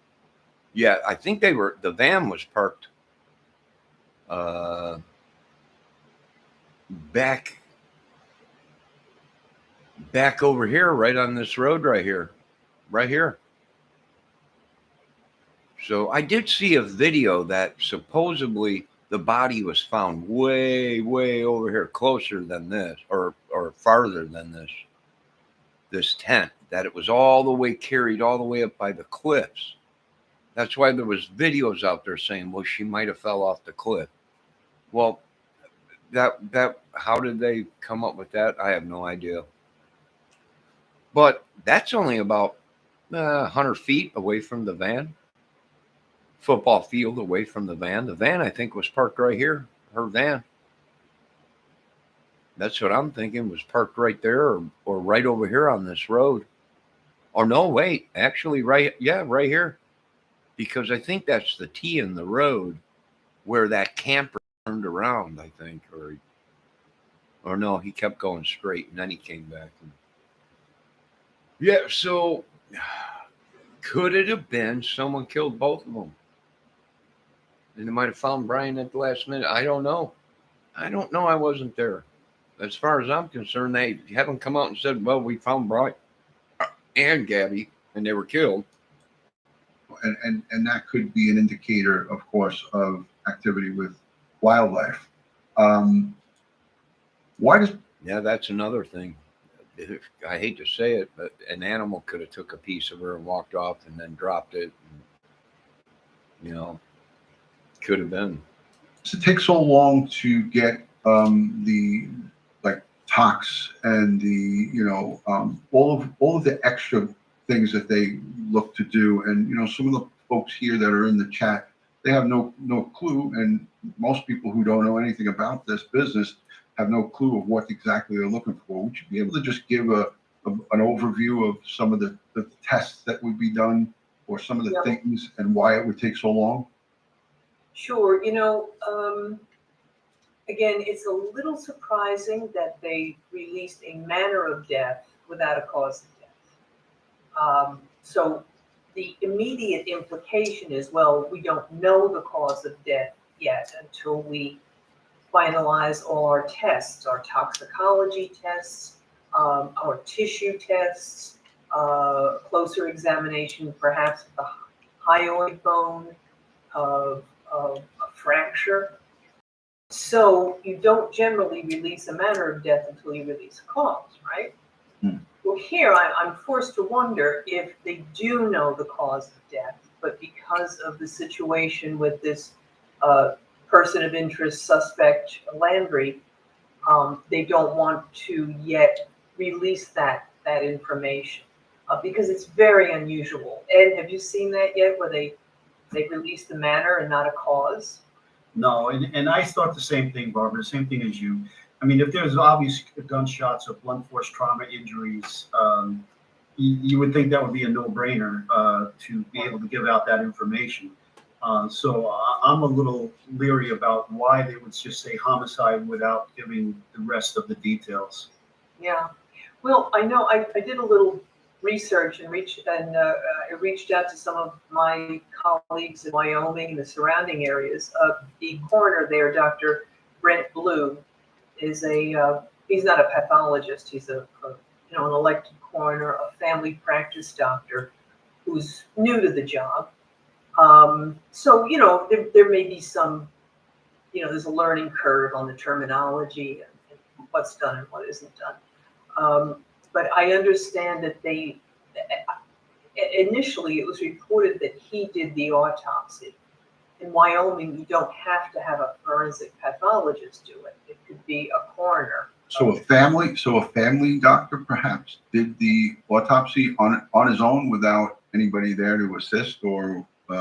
Yeah, I think the van was parked back over here, right on this road right here. So I did see a video that supposedly the body was found way, way over here, closer than this, or farther than this tent, that it was all the way carried all the way up by the cliffs. That's why there was videos out there saying, well, she might have fell off the cliff. Well, that how did they come up with that? I have no idea. But that's only about 100 feet away from the van. Football field away from the van. The van, I think, was parked right here. Her van. That's what I'm thinking, was parked right there or right over here on this road. Or no, wait, actually right here. Because I think that's the T in the road where that camper turned around, I think, or no, he kept going straight and then he came back. Yeah, so could it have been someone killed both of them? And they might have found Brian at the last minute. I don't know. I wasn't there. As far as I'm concerned, they haven't come out and said, well, we found Brian and Gabby and they were killed. And that could be an indicator, of course, of activity with wildlife. Why does Yeah, that's another thing. I hate to say it, but an animal could have took a piece of her and walked off and then dropped it. And, could have been. does it take so long to get the like tox and the all of the extra things that they look to do? And some of the folks here that are in the chat, they have no clue, and most people who don't know anything about this business have no clue of what exactly they're looking for. Would you be able to just give an overview of some of the tests that would be done, or some of the things, and why it would take so long? Sure. Again, it's a little surprising that they released a manner of death without a cause of death. So the immediate implication is, well, we don't know the cause of death yet until we finalize all our tests, our toxicology tests, our tissue tests, closer examination perhaps of the hyoid bone, of a fracture. So you don't generally release a manner of death until you release a cause, right? Well, here I'm forced to wonder if they do know the cause of death, but because of the situation with this person of interest suspect, Landry, they don't want to yet release that information because it's very unusual. Ed, have you seen that yet, where they released the manner and not a cause? No, and I thought the same thing, Barbara, the same thing as you. I mean, if there's obvious gunshots or blunt force trauma injuries, you would think that would be a no-brainer to be able to give out that information. So I'm a little leery about why they would just say homicide without giving the rest of the details. Yeah. Well, I know I did a little research and I reached out to some of my colleagues in Wyoming and the surrounding areas. The coroner there, Dr. Brent Blue, is he's not a pathologist. He's an elected coroner, a family practice doctor who's new to the job. So there may be some, there's a learning curve on the terminology and what's done and what isn't done. But I understand that initially it was reported that he did the autopsy. In Wyoming, you don't have to have a forensic pathologist do it. It could be a coroner. So a family doctor perhaps did the autopsy on his own without anybody there to assist or we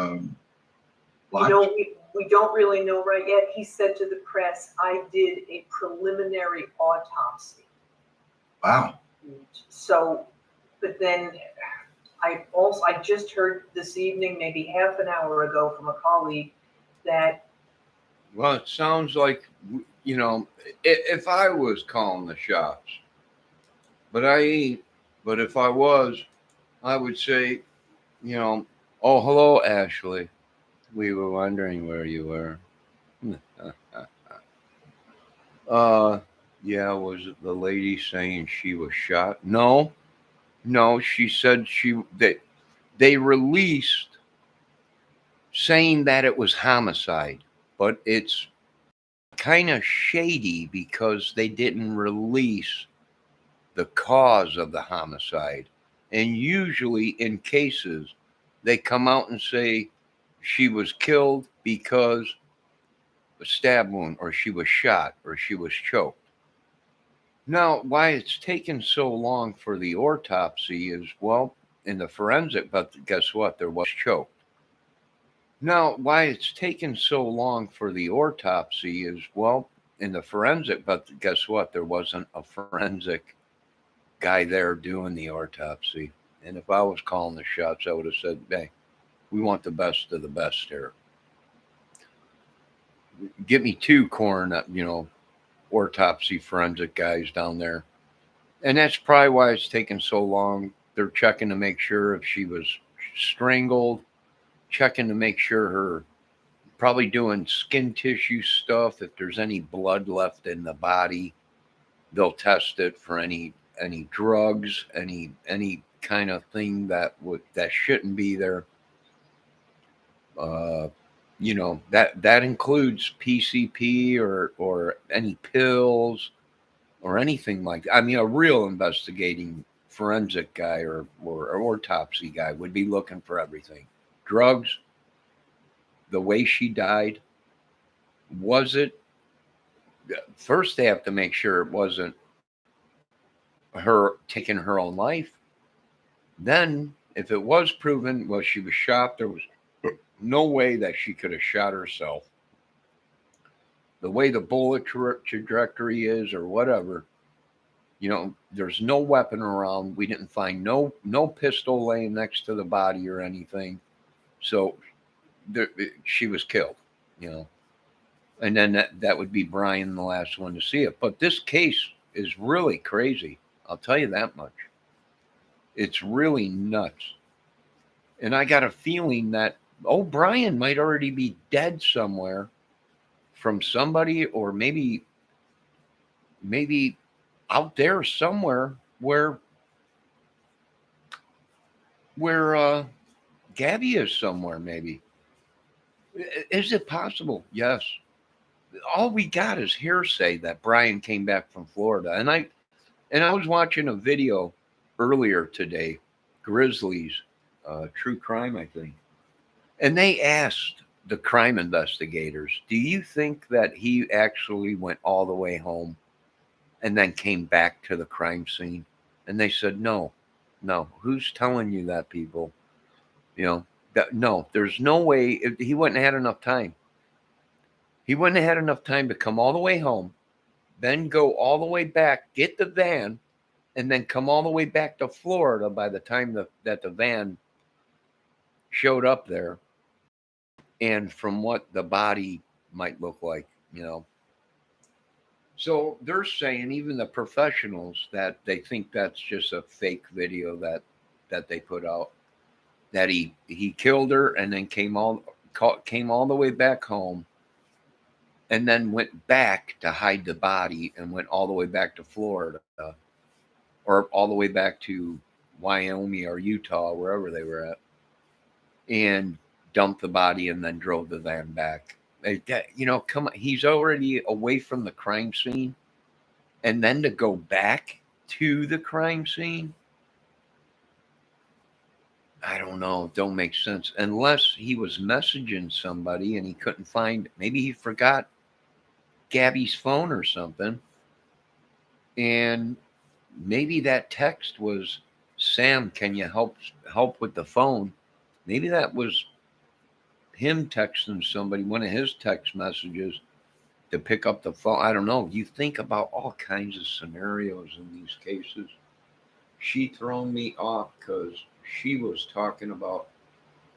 don't really know right yet. He said to the press, "I did a preliminary autopsy." Wow. So, but then I just heard this evening, maybe half an hour ago, from a colleague that. Well, it sounds like, if I was calling the shots, but if I was, I would say, oh, hello, Ashley. We were wondering where you were. Yeah, was it the lady saying she was shot? No, she said they released saying that it was homicide, but it's kind of shady because they didn't release the cause of the homicide. And usually in cases, they come out and say she was killed because a stab wound, or she was shot, or she was choked. Now, why it's taken so long for the autopsy is, well, in the forensic, but guess what? There was choked. Now, why it's taken so long for the autopsy is, well, in the forensic, but guess what? There wasn't a forensic guy there doing the autopsy. And if I was calling the shots, I would have said, hey, we want the best of the best here. Get me 2 coroner, autopsy forensic guys down there. And that's probably why it's taking so long. They're checking to make sure if she was strangled, checking to make sure probably doing skin tissue stuff. If there's any blood left in the body, they'll test it for any drugs, any kind of thing that shouldn't be there. That includes PCP or any pills or anything like that. I mean, a real investigating forensic guy or autopsy guy would be looking for everything. Drugs, the way she died, was it? First, they have to make sure it wasn't her taking her own life. Then, if it was proven, well, she was shot, there was no way that she could have shot herself. The way the bullet trajectory is or whatever, there's no weapon around. We didn't find no pistol laying next to the body or anything. So she was killed, and then that would be Brian, the last one to see it. But this case is really crazy. I'll tell you that much. It's really nuts. And I got a feeling that Brian might already be dead somewhere from somebody, or maybe out there somewhere where Gabby is somewhere, maybe. Is it possible? Yes. All we got is hearsay that Brian came back from Florida. And I was watching a video earlier today, Grizzlies, True Crime, I think. And they asked the crime investigators, do you think that he actually went all the way home and then came back to the crime scene? And they said, no. Who's telling you that, people? No, there's no way. He wouldn't have had enough time. He wouldn't have had enough time to come all the way home, then go all the way back, get the van, and then come all the way back to Florida by the time that the van showed up there. And from what the body might look like, So they're saying, even the professionals, that they think that's just a fake video that they put out, that he killed her and then came all the way back home and then went back to hide the body and went all the way back to Florida or all the way back to Wyoming or Utah, wherever they were at, and dumped the body and then drove the van back. Come on, he's already away from the crime scene, and then to go back to the crime scene, I don't know, don't make sense. Unless he was messaging somebody and he couldn't find, maybe he forgot Gabby's phone or something, and maybe that text was, Sam, can you help with the phone? Maybe that was him texting somebody, one of his text messages, to pick up the phone. I don't know. You think about all kinds of scenarios in these cases. She thrown me off because she was talking about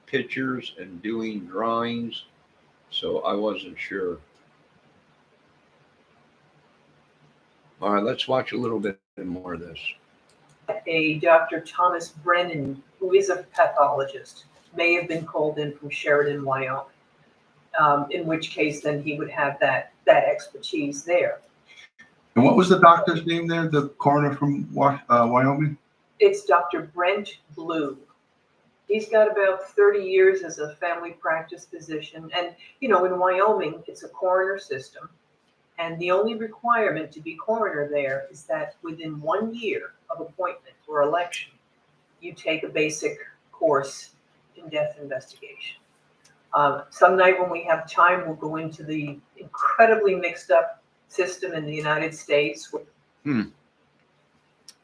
pictures and doing drawings, so I wasn't sure. All right, let's watch a little bit more of this. A Dr. Thomas Brennan, who is a pathologist, may have been called in from Sheridan, Wyoming, in which case then he would have that expertise there. And what was the doctor's name there, the coroner from Wyoming? It's Dr. Brent Blue. He's got about 30 years as a family practice physician. And, in Wyoming, it's a coroner system. And the only requirement to be coroner there is that within 1 year of appointment or election, you take a basic course in death investigation. Some night when we have time, we'll go into the incredibly mixed up system in the United States. Did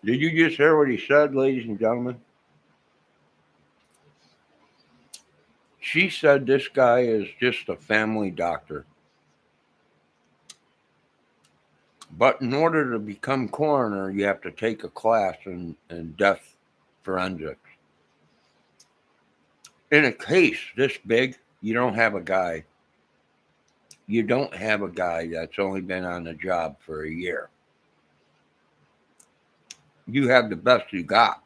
you just hear what he said, ladies and gentlemen? She said this guy is just a family doctor. But in order to become coroner, you have to take a class in death forensics. In a case this big, you don't have a guy. You don't have a guy that's only been on the job for a year. You have the best you got.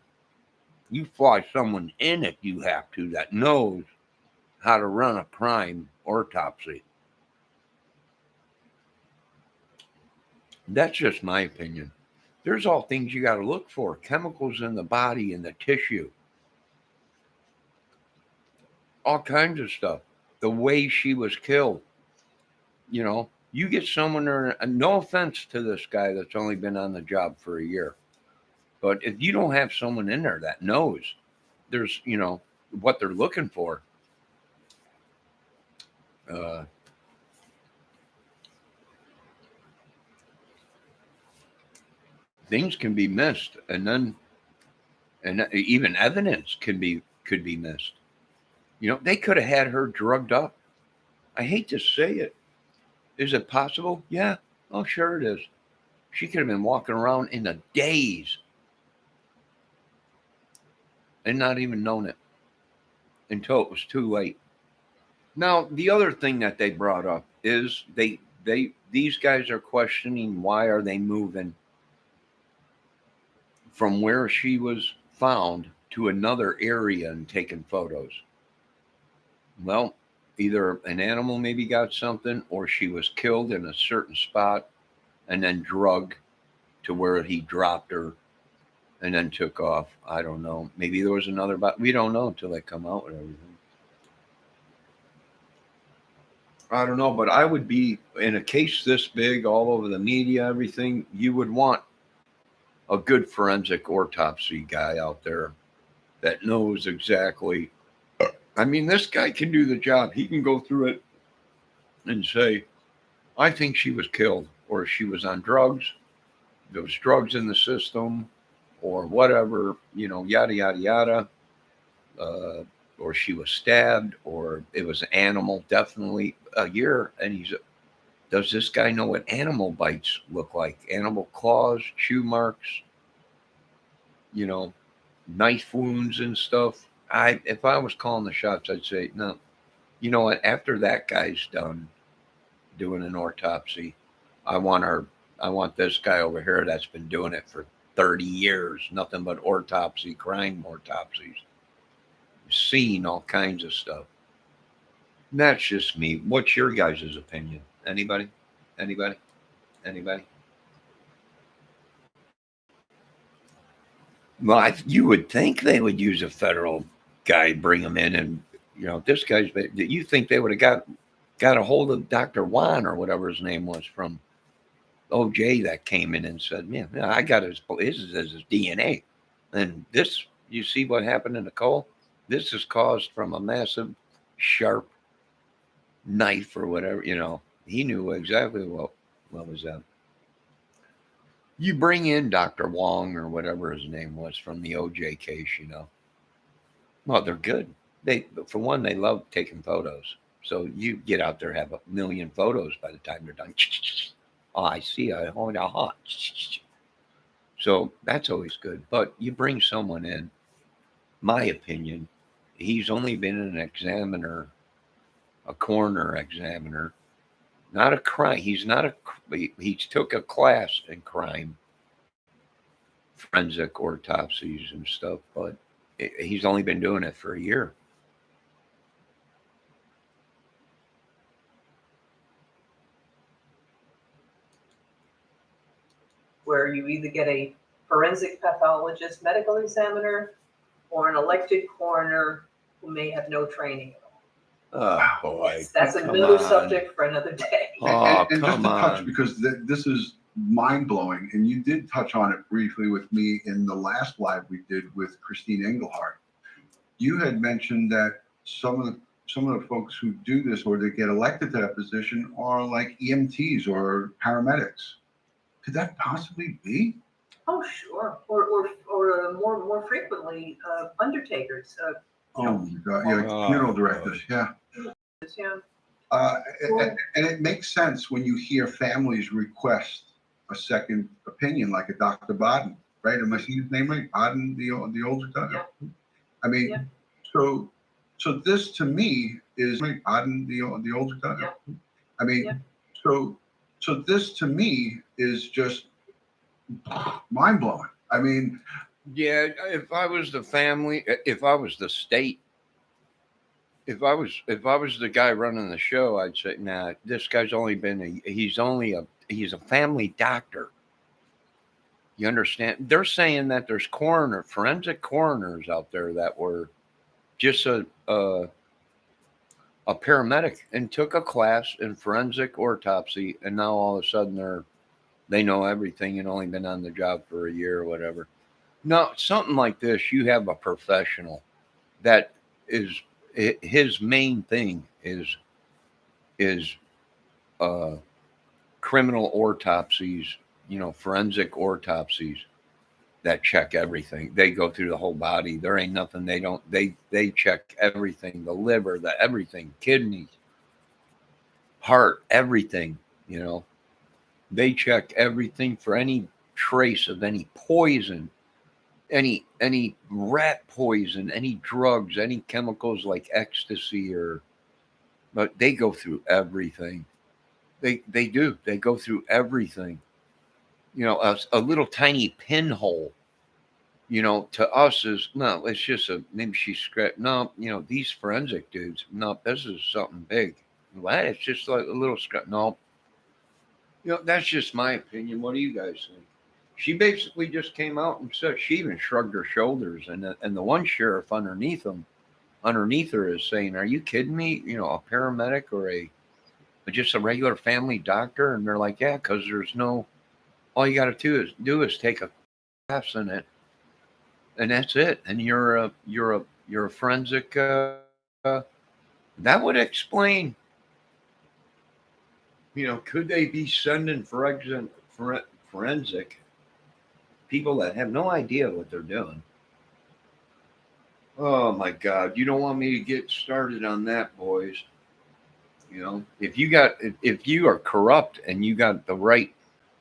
You fly someone in if you have to that knows how to run a crime autopsy. That's just my opinion. There's all things you got to look for. Chemicals in the body and the tissue. All kinds of stuff. The way she was killed. You know, you get someone there, no offense to this guy that's only been on the job for a year. But if you don't have someone in there that knows there's, you know, what they're looking for, things can be missed, and even evidence could be missed. You know, they could have had her drugged up. I hate to say it. Is it possible? Yeah. Oh, sure it is. She could have been walking around in a daze and not even known it until it was too late. Now, the other thing that they brought up is these guys are questioning why are they moving from where she was found to another area and taking photos. Well, either an animal maybe got something or she was killed in a certain spot and then drugged to where he dropped her and then took off. I don't know. Maybe there was another, but we don't know until they come out with everything. I don't know, but I would be in a case this big, all over the media, everything, you would want a good forensic autopsy guy out there that knows exactly. I mean, this guy can do the job. He can go through it and say, I think she was killed, or she was on drugs. There was drugs in the system, or whatever, you know, yada, yada, yada. Or she was stabbed, or it was an animal, definitely a year. And does this guy know what animal bites look like? Animal claws, chew marks, you know, knife wounds and stuff. If I was calling the shots, I'd say, no, you know what? After that guy's done doing an autopsy, I want this guy over here that's been doing it for 30 years, nothing but autopsy, crime autopsies, seen all kinds of stuff. And that's just me. What's your guys' opinion? Anybody? Well, you would think they would use a federal guy, bring him in, and you know, this guy's. You think they would have got a hold of Dr. Juan or whatever his name was from OJ that came in and said, "Man, I got his DNA," and this. You see what happened in Nicole? This is caused from a massive, sharp knife or whatever. You know, he knew exactly what was that. You bring in Dr. Wong or whatever his name was from the OJ case, you know. Well, they're good. For one, they love taking photos. So you get out there, have 1 million photos by the time they're done. Oh, I see. So that's always good. But you bring someone in, my opinion, he's only been an examiner, a coroner examiner. Not a crime. He took a class in crime, forensic autopsies and stuff, but he's only been doing it for a year. Where you either get a forensic pathologist, medical examiner, or an elected coroner who may have no training at all. Oh boy, That's another subject for another day. Oh, and just come to touch, on. because this is mind blowing, and you did touch on it briefly with me in the last live we did with Christine Engelhardt. You had mentioned that some of the folks who do this or they get elected to that position are like EMTs or paramedics. Could that possibly be? Oh, sure. Or more frequently, undertakers. Oh my God! Yeah, funeral directors. Yeah. Yeah. And it makes sense when you hear families request a second opinion, like a Dr. Baden, right? Am I saying his name right? Baden, the older guy. Yeah. I mean, Yeah. so this to me is Baden, the older guy. Yeah. I mean, Yeah. so this to me is just mind blowing. I mean, Yeah, if I was the family, if I was the state, if I was the guy running the show, I'd say, nah, this guy's only been he's a family doctor. You understand? They're saying that there's forensic coroners out there that were just a paramedic and took a class in forensic autopsy, and now all of a sudden they know everything and only been on the job for a year or whatever. No, something like this, you have a professional that is his main thing is criminal autopsies, forensic autopsies that check everything. They go through the whole body. There ain't nothing they check everything, the liver, the everything, kidneys, heart, everything, They check everything for any trace of any poison, any rat poison, any drugs, any chemicals like ecstasy but they go through everything. They do. They go through everything. A little tiny pinhole, to us is no, it's just maybe she scratched. No, these forensic dudes, no, this is something big. What? It's just like a little scratch. No, that's just my opinion. What do you guys think? She basically just came out and said she even shrugged her shoulders, and the one sheriff underneath her is saying, "Are you kidding me? A paramedic or just a regular family doctor?" And they're like, "Yeah, because there's no. All you got to do is take a class in it, and that's it. And you're a forensic. That would explain. Could they be sending forensic people that have no idea what they're doing?" Oh my God! You don't want me to get started on that, boys. If you are corrupt and you got the right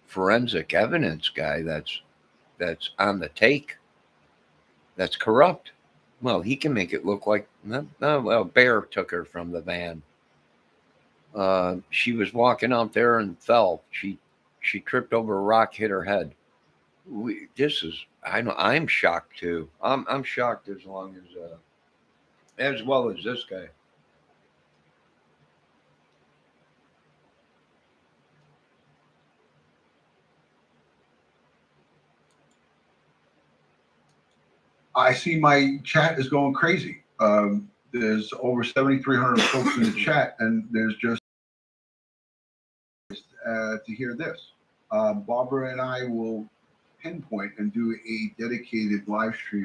forensic evidence guy that's on the take, that's corrupt. Well, he can make it look like a bear took her from the van. She was walking out there and fell. She tripped over a rock, hit her head. I'm shocked too. I'm shocked as well as this guy. I see my chat is going crazy. There's over 7,300 folks in the chat, and there's just to hear this. Barbara and I will pinpoint and do a dedicated live stream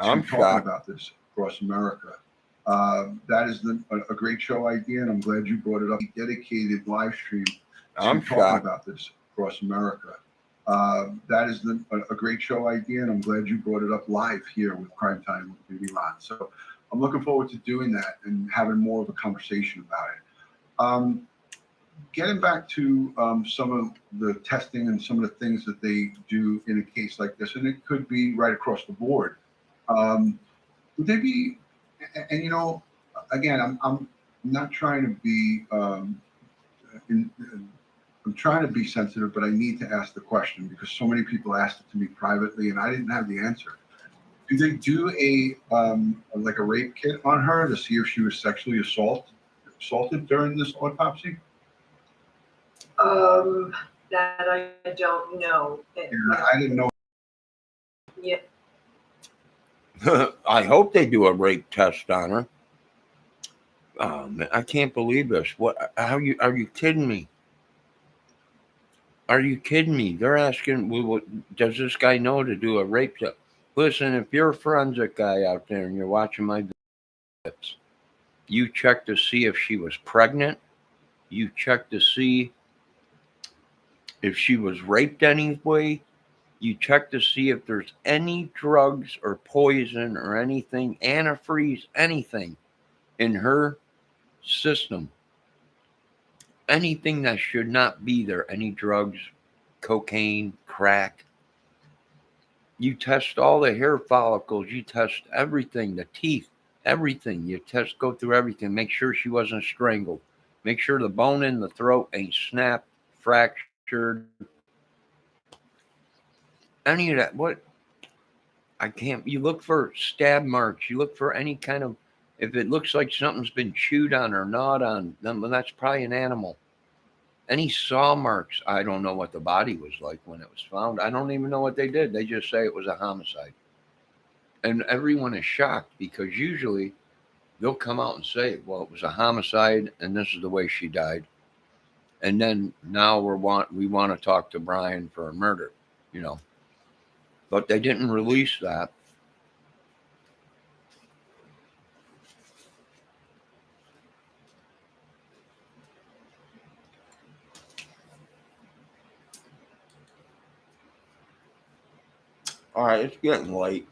I'm talking shocked. about this across America. That is a great show idea, and I'm glad you brought it up. A dedicated live stream I'm talking shocked. about this across America. That is a great show idea, and I'm glad you brought it up live here with Crime Time with Elon. So I'm looking forward to doing that and having more of a conversation about it. Getting back to some of the testing and some of the things that they do in a case like this, and it could be right across the board. Would they be? And again, I'm not trying to be. I'm trying to be sensitive, but I need to ask the question because so many people asked it to me privately, and I didn't have the answer. Do they do like a rape kit on her to see if she was sexually assaulted during this autopsy? That I don't know. I didn't know. Yeah. I hope they do a rape test on her. Man, I can't believe this. What? Are you kidding me? Are you kidding me? They're asking, does this guy know to do a rape test? Listen, if you're a forensic guy out there and you're watching my videos, you check to see if she was pregnant. You check to see if she was raped anyway. You check to see if there's any drugs or poison or anything, antifreeze, anything in her system. Anything that should not be there, any drugs, cocaine, crack. You test all the hair follicles. You test everything, the teeth, everything. You go through everything. Make sure she wasn't strangled. Make sure the bone in the throat ain't snapped, fractured. Any of that. What? I can't. You look for stab marks. You look for any kind of. If it looks like something's been chewed on or gnawed on, then that's probably an animal. Any saw marks. I don't know what the body was like when it was found. I don't even know what they did. They just say it was a homicide. And everyone is shocked because usually they'll come out and say, well, it was a homicide and this is the way she died. And then now we want to talk to Brian for a murder, you know. But they didn't release that. All right, it's getting late.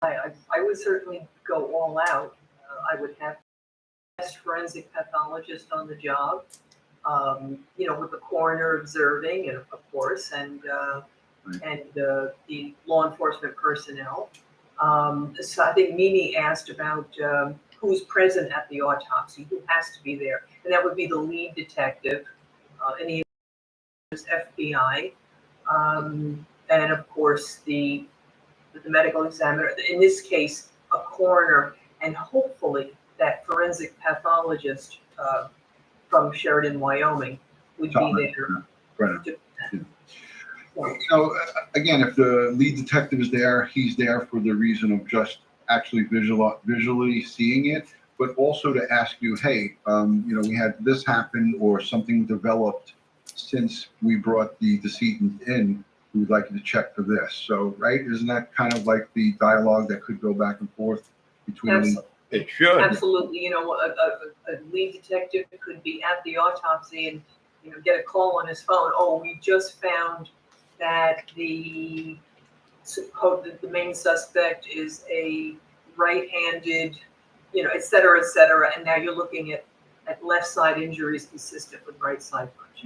I would certainly go all out. I would have the best forensic pathologist on the job, with the coroner observing, and of course, and the law enforcement personnel. So I think Mimi asked about who's present at the autopsy, who has to be there, and that would be the lead detective, and the FBI, and of course the medical examiner, in this case, a coroner, and hopefully that forensic pathologist from Sheridan, Wyoming, would be there. Right. So again, if the lead detective is there, he's there for the reason of just actually visually seeing it, but also to ask you, hey, we had this happen or something developed since we brought the decedent in. We would like you to check for this. So, right, isn't that kind of like the dialogue that could go back and forth between? Absolutely. It should. Absolutely. A lead detective could be at the autopsy and get a call on his phone. Oh, we just found that the main suspect is a right-handed, et cetera, and now you're looking at left side injuries consistent with right side punch.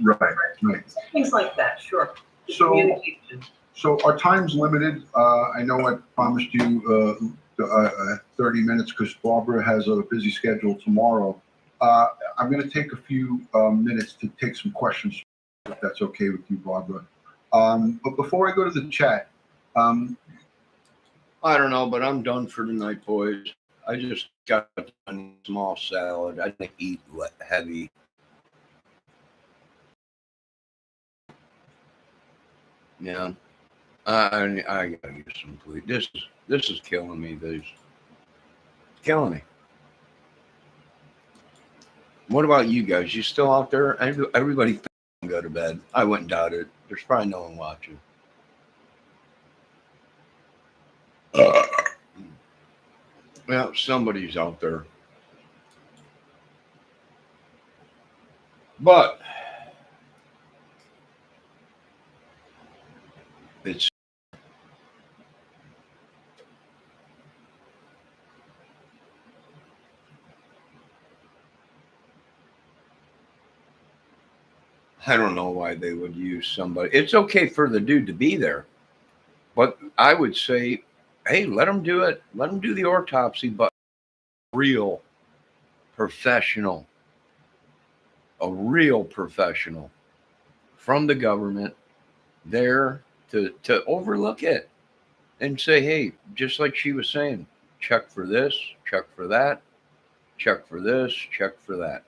Right. Things like that, sure. So, Communication. So our time's limited. I know I promised you 30 minutes because Barbara has a busy schedule tomorrow. I'm going to take a few minutes to take some questions, if that's okay with you, Barbara. But before I go to the chat, I don't know, but I'm done for tonight, boys. I just got a small salad. I didn't eat heavy. Yeah, I gotta get some sleep. This is killing me. This killing me. What about you guys? You still out there? Everybody go to bed. I wouldn't doubt it. There's probably no one watching. Well, somebody's out there. But it's I don't know why they would use somebody. It's okay for the dude to be there, but I would say, hey, let him do it. Let him do the autopsy, but real professional, a real professional from the government there to overlook it and say, hey, just like she was saying, check for this, check for that, check for this, check for that.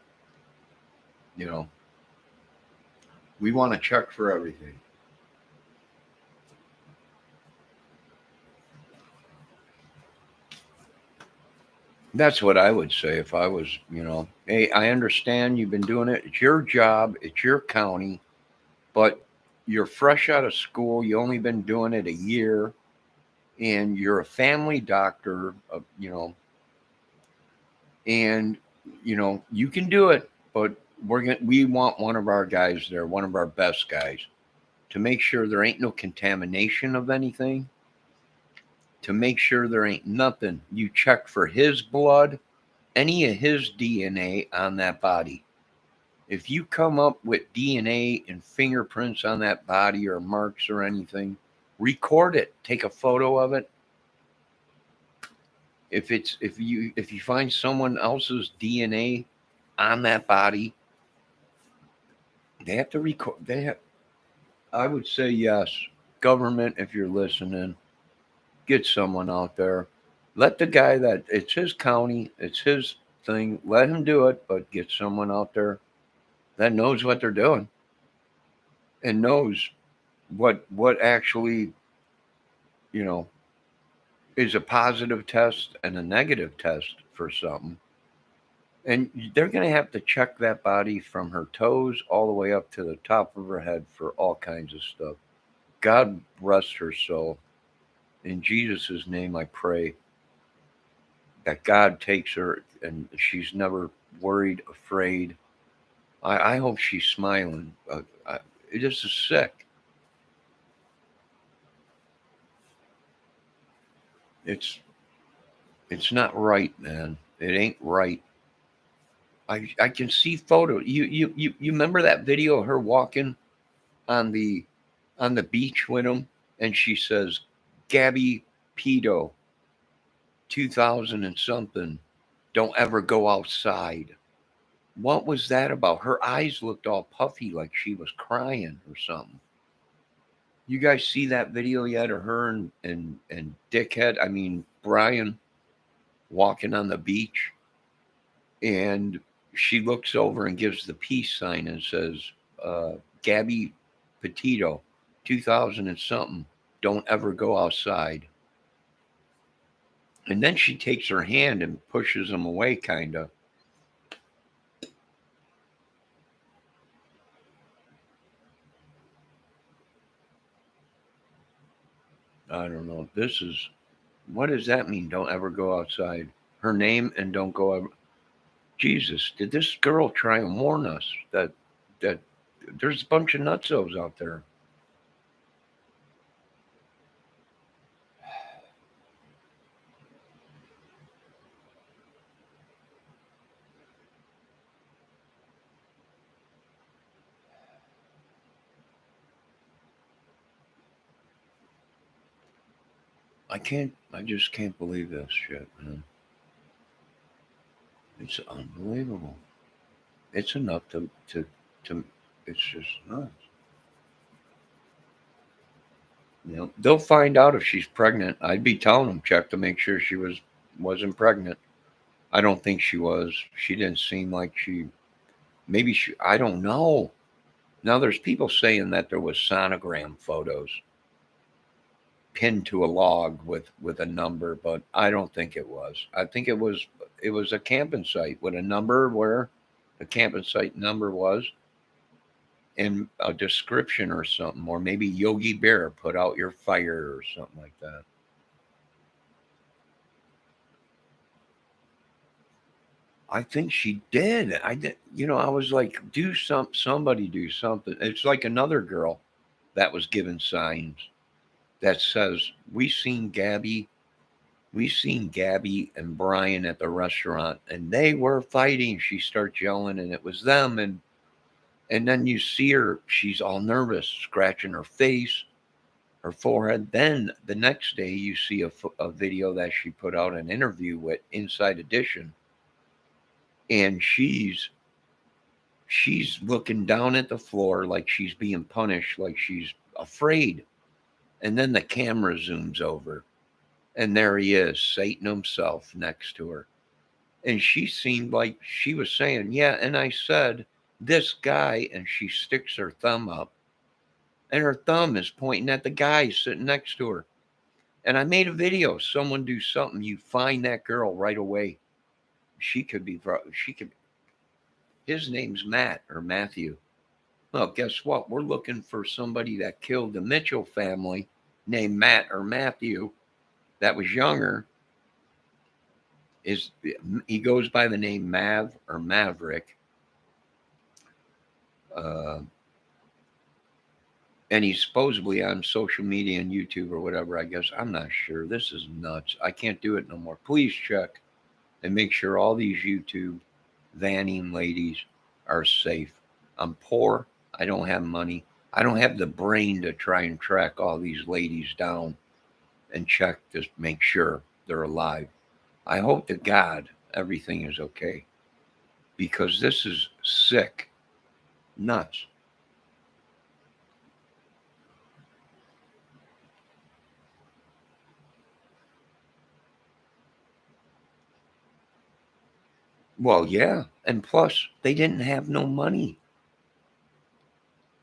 We want to check for everything. That's what I would say if I was, hey, I understand you've been doing it. It's your job. It's your county, but you're fresh out of school. You only been doing it a year and you're a family doctor, and, you can do it, but we want one of our guys there, one of our best guys, to make sure there ain't no contamination of anything, to make sure there ain't nothing. You check for his blood, any of his DNA on that body. If you come up with DNA and fingerprints on that body or marks or anything, record it. Take a photo of it. If you find someone else's DNA on that body, they have to record. I would say yes. Government, if you're listening, get someone out there. Let the guy that it's his county, it's his thing. Let him do it, but get someone out there that knows what they're doing and knows what actually, you know, is a positive test and a negative test for something. And they're going to have to check that body from her toes all the way up to the top of her head for all kinds of stuff. God rest her soul. In Jesus' name, I pray that God takes her and she's never worried, afraid. I hope she's smiling. This is sick. It's not right, man. It ain't right. I can see photos. You remember that video of her walking on the beach with him, and she says, "Gabby Pedo, 2000 and something. Don't ever go outside." What was that about? Her eyes looked all puffy, like she was crying or something. You guys see that video yet of her and Dickhead? I mean Brian walking on the beach, and she looks over and gives the peace sign and says, Gabby Petito, 2000 and something, don't ever go outside. And then she takes her hand and pushes him away, kind of. I don't know. What does that mean? Don't ever go outside. Her name and don't go ever. Jesus, did this girl try and warn us that there's a bunch of nutsos out there? I just can't believe this shit, man. It's unbelievable. It's enough to it's just nuts. You know, they'll find out if she's pregnant. I'd be telling them, check to make sure she wasn't pregnant. I don't think she was. She didn't seem like maybe she, I don't know. Now there's people saying that there was sonogram photos pinned to a log with a number, but I don't think it was. I think it was a camping site with a number where the camping site number was, and a description or something, or maybe Yogi Bear put out your fire or something like that. I think she did. I did. You know, I was like, somebody do something. It's like another girl that was given signs that says, we seen Gabby and Brian at the restaurant and they were fighting. She starts yelling and it was them. And then you see her, she's all nervous, scratching her face, her forehead. Then the next day you see a video that she put out, an interview with Inside Edition. And she's looking down at the floor like she's being punished, like she's afraid. And then the camera zooms over, and there he is, Satan himself, next to her. And she seemed like she was saying, yeah, and I said, this guy, and she sticks her thumb up, and her thumb is pointing at the guy sitting next to her. And I made a video. Someone do something. You find that girl right away. His name's Matt or Matthew. Well, guess what? We're looking for somebody that killed the Mitchell family named Matt or Matthew that was younger. He goes by the name Mav or Maverick. And he's supposedly on social media and YouTube or whatever, I guess. I'm not sure. This is nuts. I can't do it no more. Please check and make sure all these YouTube vanning ladies are safe. I'm poor. I don't have money. I don't have the brain to try and track all these ladies down and check to make sure they're alive. I hope to God everything is okay because this is sick, nuts. Well, yeah. And plus, they didn't have no money.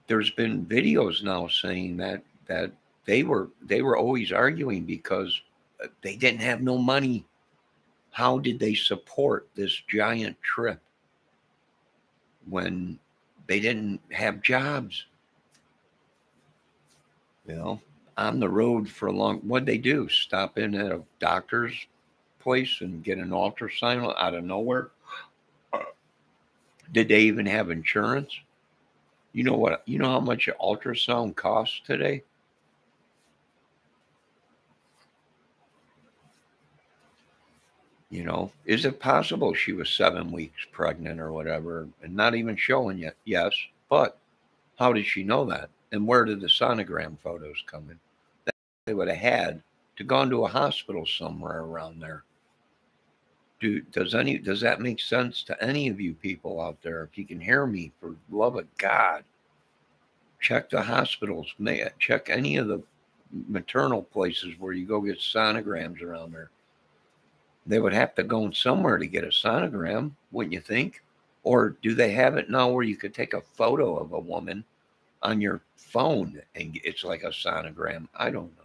There's been videos now saying that they were always arguing because they didn't have no money. How did they support this giant trip when they didn't have jobs? You know, on the road for a long. What'd they do? Stop in at a doctor's place and get an ultrasound out of nowhere? Did they even have insurance? You know what? You know how much an ultrasound costs today? You know, is it possible she was 7 weeks pregnant or whatever and not even showing yet? Yes, but how did she know that? And where did the sonogram photos come in? They would have had to gone to a hospital somewhere around there. Does that make sense to any of you people out there? If you can hear me, for the love of God, check the hospitals. Check any of the maternal places where you go get sonograms around there. They would have to go somewhere to get a sonogram, wouldn't you think? Or do they have it now where you could take a photo of a woman on your phone and it's like a sonogram? I don't know.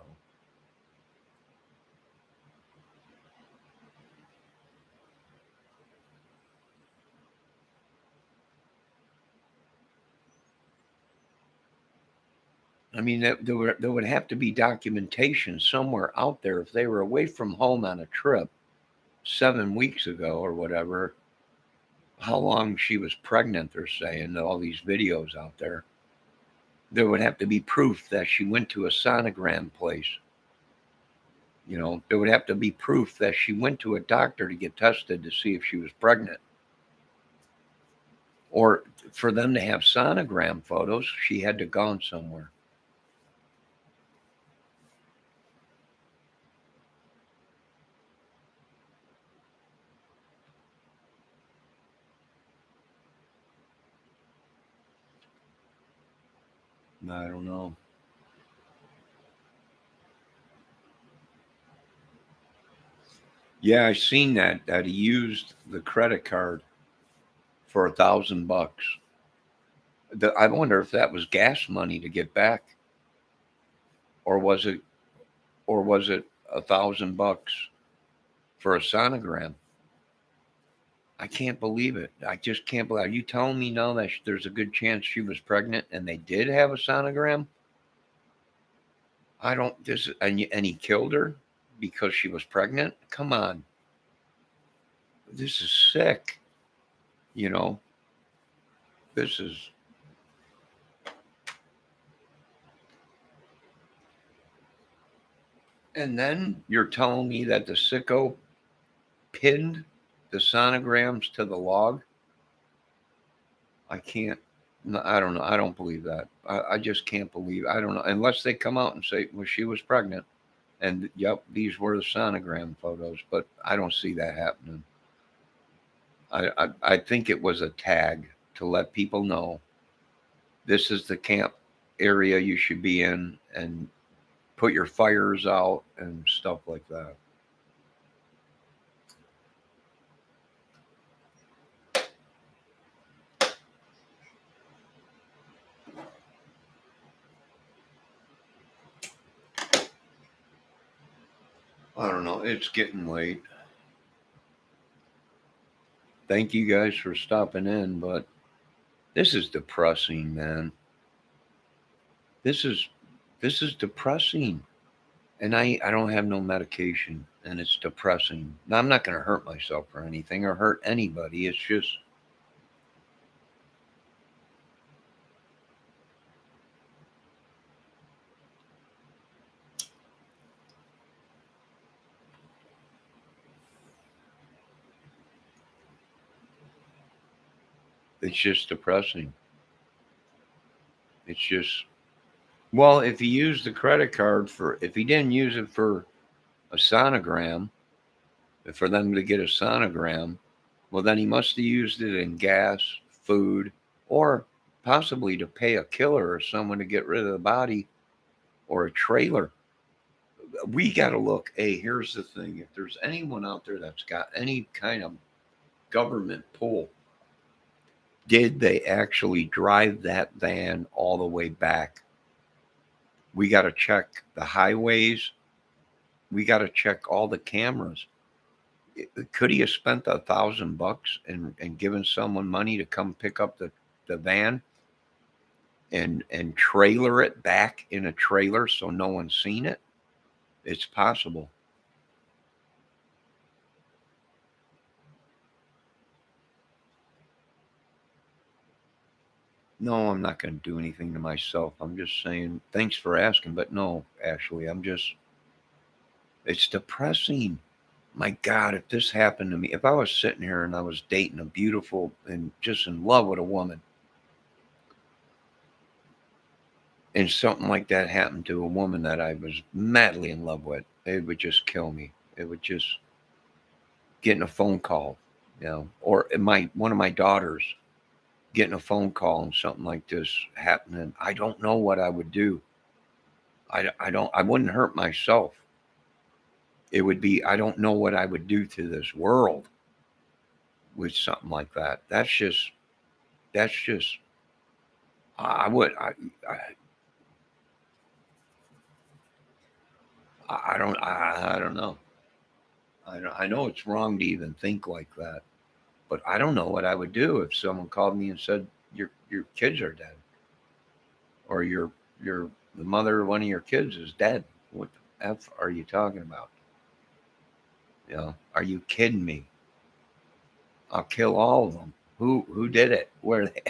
I mean, there would have to be documentation somewhere out there if they were away from home on a trip 7 weeks ago or whatever. How long she was pregnant, they're saying, all these videos out there. There would have to be proof that she went to a sonogram place. You know, there would have to be proof that she went to a doctor to get tested to see if she was pregnant. Or for them to have sonogram photos, she had to gone somewhere. I don't know. Yeah, I seen that he used the credit card for $1,000. I wonder if that was gas money to get back, or was it, $1,000 for a sonogram? I can't believe it. I just can't believe. Are you telling me now that there's a good chance she was pregnant and they did have a sonogram? I don't. And he killed her because she was pregnant. Come on, this is sick. You know, this is. And then you're telling me that the sicko pinned the sonograms to the log? I can't. No, I don't know. I don't believe that. I just can't believe. I don't know unless they come out and say, "Well, she was pregnant," and yep, these were the sonogram photos. But I don't see that happening. I think it was a tag to let people know this is the camp area you should be in, and put your fires out and stuff like that. I don't know. It's getting late. Thank you guys for stopping in, but this is depressing, man. This is depressing. And I don't have no medication and it's depressing. Now I'm not going to hurt myself or anything or hurt anybody. It's just depressing. It's just, well, if he used the credit card if he didn't use it for a sonogram, for them to get a sonogram, well, then he must have used it in gas, food, or possibly to pay a killer or someone to get rid of the body, or a trailer. We got to look. Hey, here's the thing. If there's anyone out there that's got any kind of government pull, did they actually drive that van all the way back? We got to check the highways. We got to check all the cameras. Could he have spent $1,000 and given someone money to come pick up the van and trailer it back in a trailer so no one's seen it? It's possible. No, I'm not going to do anything to myself. I'm just saying, thanks for asking, but no, Ashley, it's depressing. My God, if this happened to me, if I was sitting here and I was dating a beautiful and just in love with a woman, and something like that happened to a woman that I was madly in love with, it would just kill me. It would just getting a phone call, or one of my daughters getting a phone call and something like this happening. I don't know what I would do. I wouldn't hurt myself. It would be, I don't know what I would do to this world with something like that. That's just, I don't know. I know it's wrong to even think like that, but I don't know what I would do if someone called me and said, your kids are dead, or the mother of one of your kids is dead. What the F are you talking about? Are you kidding me? I'll kill all of them. Who did it? Where are they?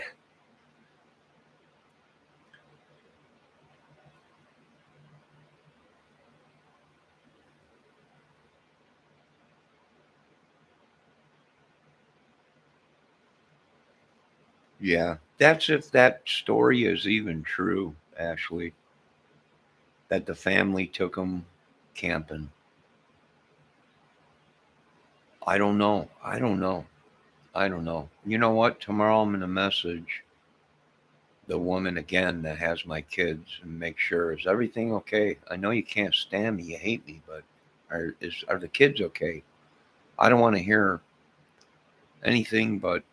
Yeah, that's if that story is even true, Ashley, that the family took them camping. I don't know. You know what? Tomorrow I'm going to message the woman again that has my kids and make sure, is everything okay? I know you can't stand me, you hate me, but are the kids okay? I don't want to hear anything but,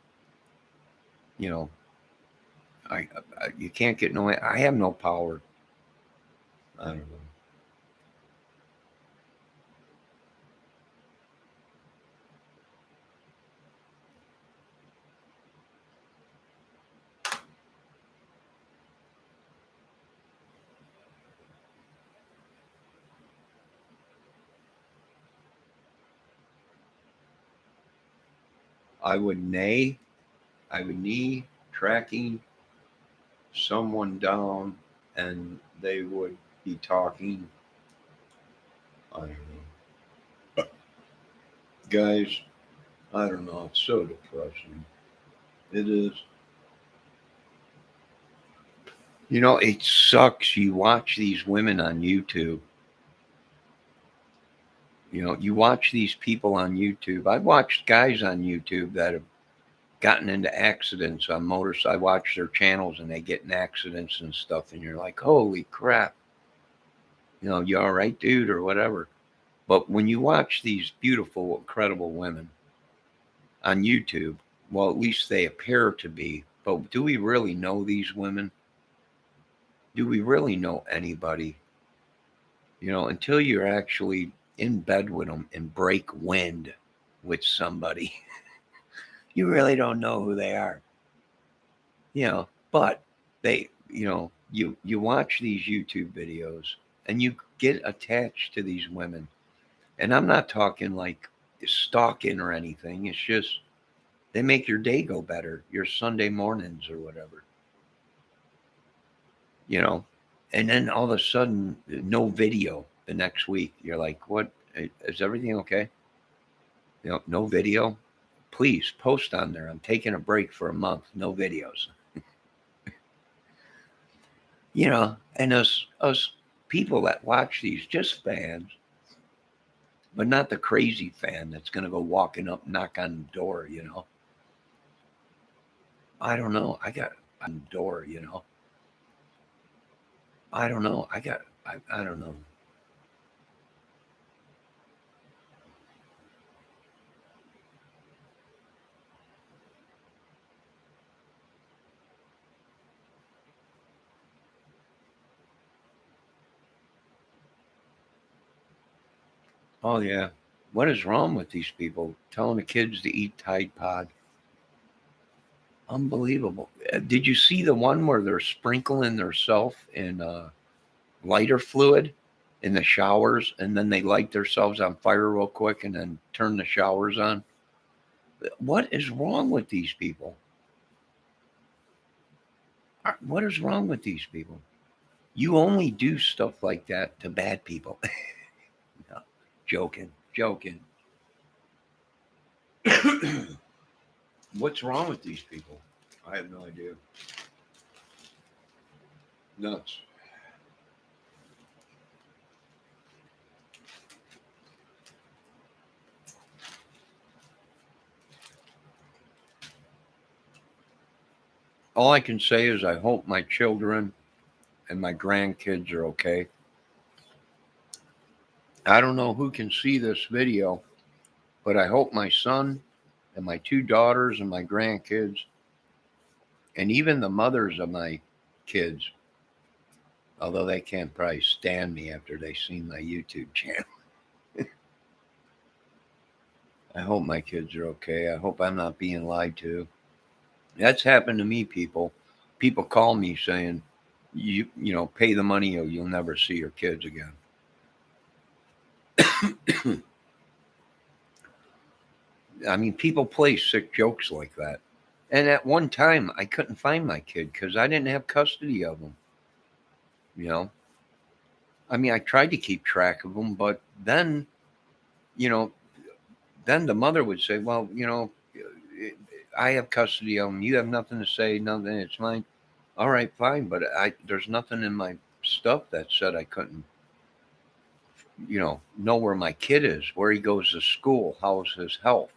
you can't get no. I have no power. I don't know. I would knee tracking someone down, and they would be talking. I don't know. Guys, I don't know. It's so depressing. It is. It sucks. You watch these women on YouTube. You watch these people on YouTube. I've watched guys on YouTube that have gotten into accidents on motorcycles. I watch their channels and they get in accidents and stuff. And you're like, holy crap. You all right, dude, or whatever. But when you watch these beautiful, incredible women on YouTube, well, at least they appear to be. But do we really know these women? Do we really know anybody? Until you're actually in bed with them and break wind with somebody, you really don't know who they are. But they, you watch these YouTube videos and you get attached to these women. And I'm not talking like stalking or anything. It's just they make your day go better, your Sunday mornings or whatever. And then all of a sudden, no video the next week. You're like, what? Is everything okay? No video. Please post on there. I'm taking a break for a month. No videos. You know, and us people that watch these, just fans, but not the crazy fan that's going to go walking up, knock on the door, you know. I don't know. I got on the door, you know. I don't know. I don't know. Oh, yeah. What is wrong with these people telling the kids to eat Tide Pod? Unbelievable. Did you see the one where they're sprinkling themselves in lighter fluid in the showers and then they light themselves on fire real quick and then turn the showers on? What is wrong with these people? What is wrong with these people? You only do stuff like that to bad people. No, joking, joking. What's wrong with these people? I have no idea. Nuts. All I can say is I hope my children and my grandkids are okay. I don't know who can see this video, but I hope my son and my two daughters and my grandkids and even the mothers of my kids, although they can't probably stand me after they've seen my YouTube channel. I hope my kids are okay. I hope I'm not being lied to. That's happened to me, people. People call me saying, you know, pay the money or you'll never see your kids again. I mean, people play sick jokes like that. And at one time, I couldn't find my kid because I didn't have custody of him. You know, I mean, I tried to keep track of him, but then, you know, then the mother would say, well, you know, I have custody of him. You have nothing to say, nothing. It's mine. All right, fine. But there's nothing in my stuff that said I couldn't, you know where my kid is, where he goes to school, how's his health,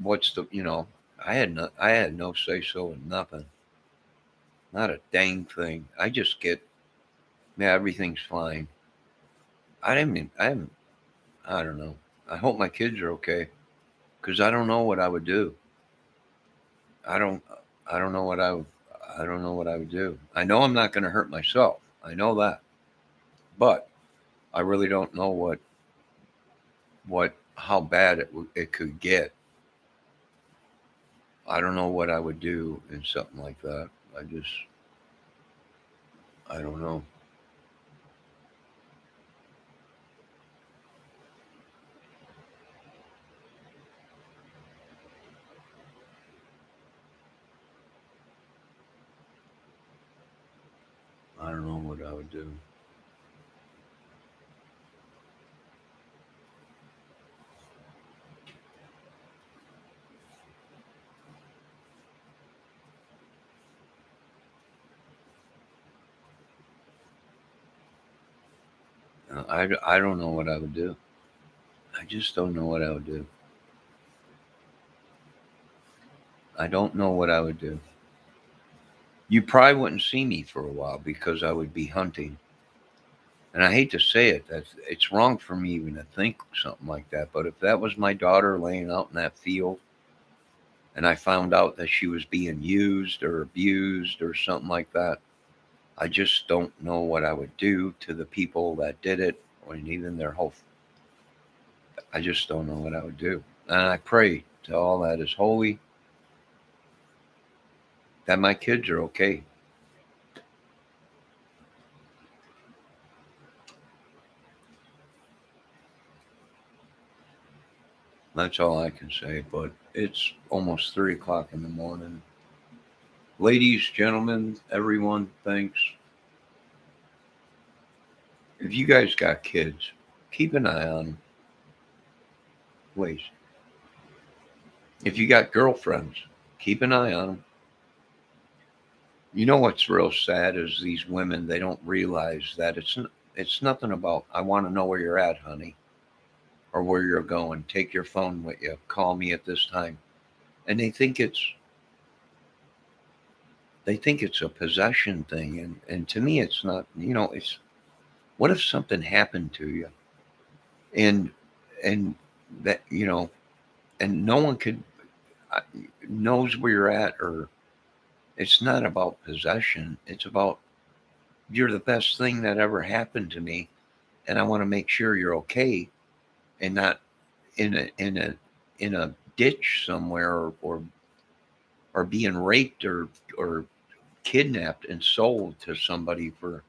what's the, you know, I had no say so in nothing, not a dang thing. I just get, yeah, everything's fine. I don't know. I hope my kids are okay because I don't know what I would do. I don't, I don't know what I don't know what I would do. I know I'm not going to hurt myself. I know that, but I really don't know how bad it could get. I don't know what I would do in something like that. I don't know. I don't know what I would do. I don't know what I would do. I just don't know what I would do. I don't know what I would do. You probably wouldn't see me for a while because I would be hunting. And I hate to say it, it's wrong for me even to think something like that. But if that was my daughter laying out in that field and I found out that she was being used or abused or something like that, I just don't know what I would do to the people that did it or even their whole. I just don't know what I would do. And I pray to all that is holy that my kids are okay. That's all I can say. But it's almost 3 o'clock in the morning. Ladies, gentlemen, everyone, thanks. If you guys got kids, keep an eye on them, please. If you got girlfriends, keep an eye on them. You know what's real sad is these women, they don't realize that it's nothing about, I want to know where you're at, honey, or where you're going. Take your phone with you. Call me at this time. And they think it's a possession thing. And to me, it's not, it's, what if something happened to you and, and that, and no one could, uh, knows where you're at, or it's not about possession. It's about, you're the best thing that ever happened to me. And I want to make sure you're okay and not in a ditch somewhere, or being raped or kidnapped and sold to somebody for,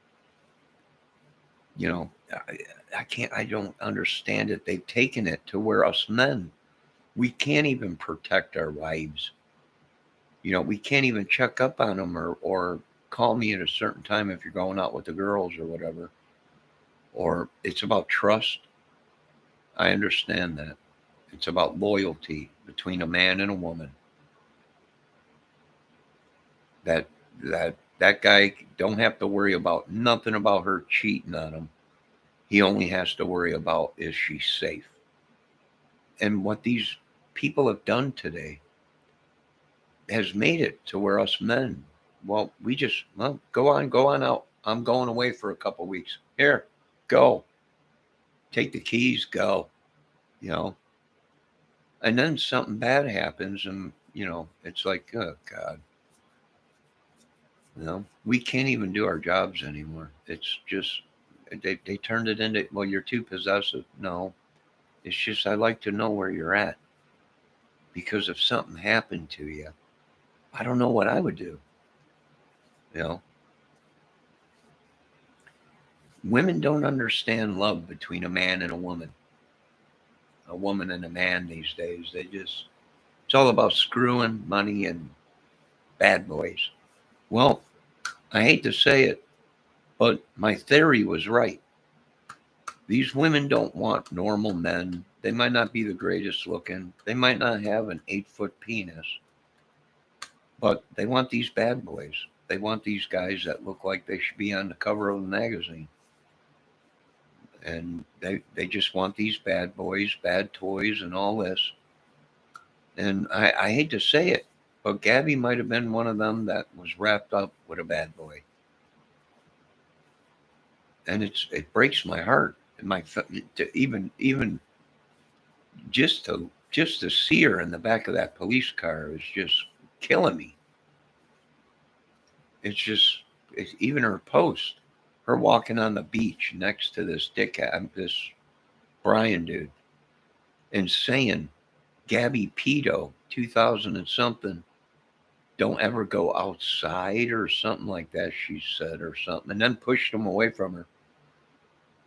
I don't understand it. They've taken it to where us men, we can't even protect our wives. We can't even check up on them, or call me at a certain time if you're going out with the girls or whatever. Or it's about trust. I understand that. It's about loyalty between a man and a woman. That that guy don't have to worry about nothing about her cheating on him. He only has to worry about, is she safe? And what these people have done today has made it to where us men, well, go on out. I'm going away for a couple weeks. Here, go. Take the keys, go. You know. And then something bad happens, and it's like, oh God. We can't even do our jobs anymore. It's just they turned it into, well, you're too possessive. No, it's just I like to know where you're at, because if something happened to you, I don't know what I would do. Women don't understand love between a man and a woman and a man these days. It's all about screwing, money, and bad boys. Well, I hate to say it, but my theory was right. These women don't want normal men. They might not be the greatest looking. They might not have an 8-foot penis, but they want these bad boys. They want these guys that look like they should be on the cover of a magazine. And they just want these bad boys, bad toys, and all this. And I hate to say it, but Gabby might have been one of them that was wrapped up with a bad boy. And it breaks my heart. Even just to see her in the back of that police car is just killing me. It's even her post, her walking on the beach next to this this Brian dude, and saying, Gabby pedo 2000 and something, don't ever go outside or something like that, she said, or something, and then pushed him away from her.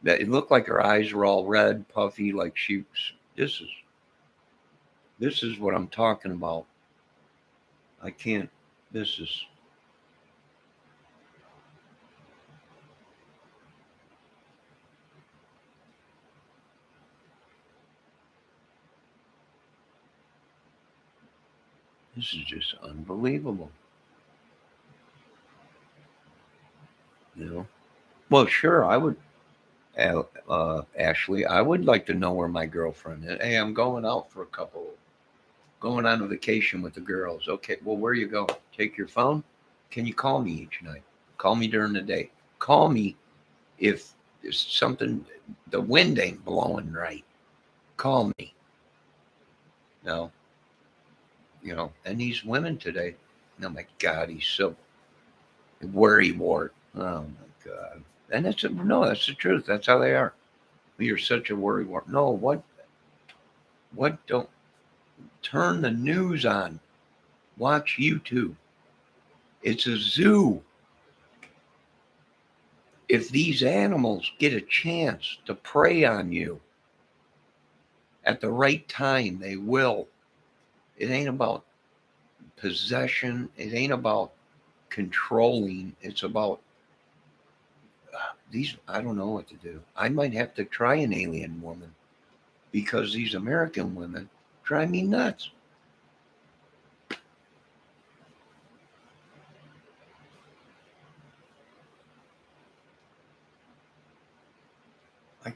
That it looked like her eyes were all red, puffy, like this is what I'm talking about. I can't, this is, this is just unbelievable. Well, sure, I would, Ashley, I would like to know where my girlfriend is. Hey, I'm going out for going on a vacation with the girls. Okay, well, where you going? Take your phone? Can you call me each night? Call me during the day. Call me if there's something, the wind ain't blowing right. Call me. No. And these women today, oh my God, he's so worry wart. Oh my God. And that's the truth. That's how they are. You're such a worry wart. No, what don't turn the news on. Watch YouTube. It's a zoo. If these animals get a chance to prey on you at the right time, they will. It ain't about possession. It ain't about controlling. It's about these. I don't know what to do. I might have to try an alien woman, because these American women drive me nuts.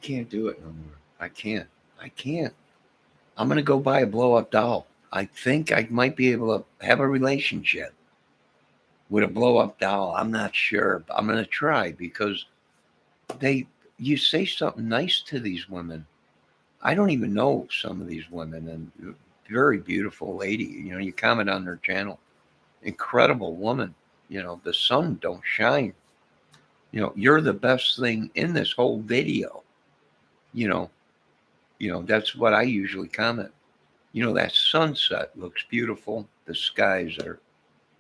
can't do it no more. I can't. I'm gonna go buy a blow up doll. I think I might be able to have a relationship with a blow up doll. I'm not sure. But I'm gonna try because you say something nice to these women. I don't even know some of these women, and very beautiful lady. You comment on their channel, incredible woman. The sun don't shine. You're the best thing in this whole video. You know, that's what I usually comment. That sunset looks beautiful. The skies are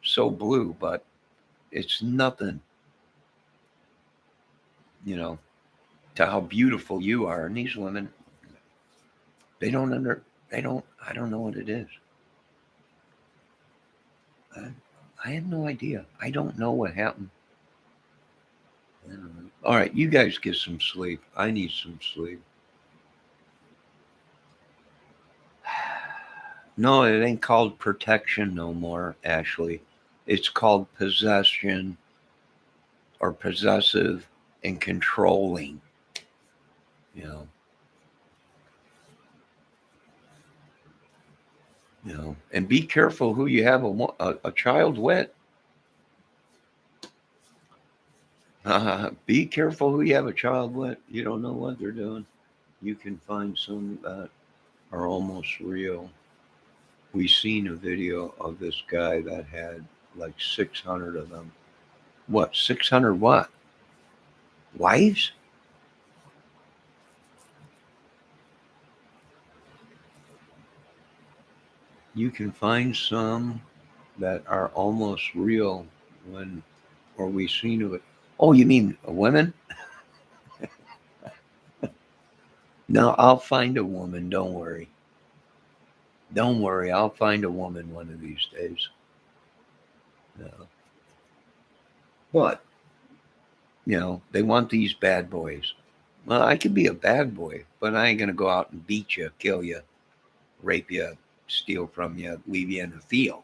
so blue, but it's nothing, to how beautiful you are. And these women, I don't know what it is. I have no idea. I don't know what happened. All right, you guys get some sleep. I need some sleep. No, it ain't called protection no more, Ashley. It's called possession or possessive and controlling. And be careful who you have a child with. Be careful who you have a child with. You don't know what they're doing. You can find some that are almost real. We seen a video of this guy that had like 600 of them. What? 600 what? Wives? You can find some that are almost real or we seen of it. Oh, you mean women? No, I'll find a woman. Don't worry. Don't worry. I'll find a woman one of these days. No. But, they want these bad boys. Well, I could be a bad boy, but I ain't going to go out and beat you, kill you, rape you, steal from you, leave you in the field.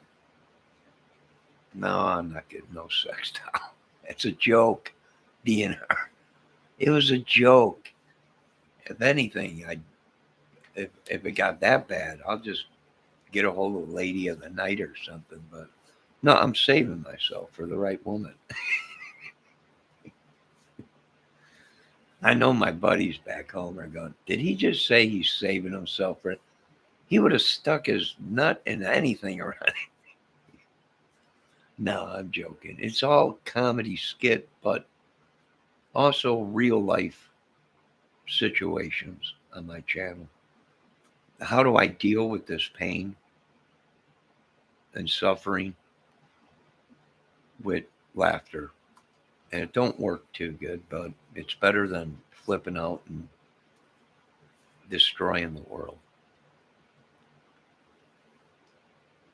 No, I'm not getting no sex doll. It's a joke, DNR. It was a joke. If anything, if it got that bad, I'll just get a hold of Lady of the Night or something. But no, I'm saving myself for the right woman. I know my buddies back home are going, did he just say he's saving himself for it? He would have stuck his nut in anything around it. No, I'm joking. It's all comedy skit, but also real life situations on my channel. How do I deal with this pain and suffering? With laughter. And it don't work too good, but it's better than flipping out and destroying the world.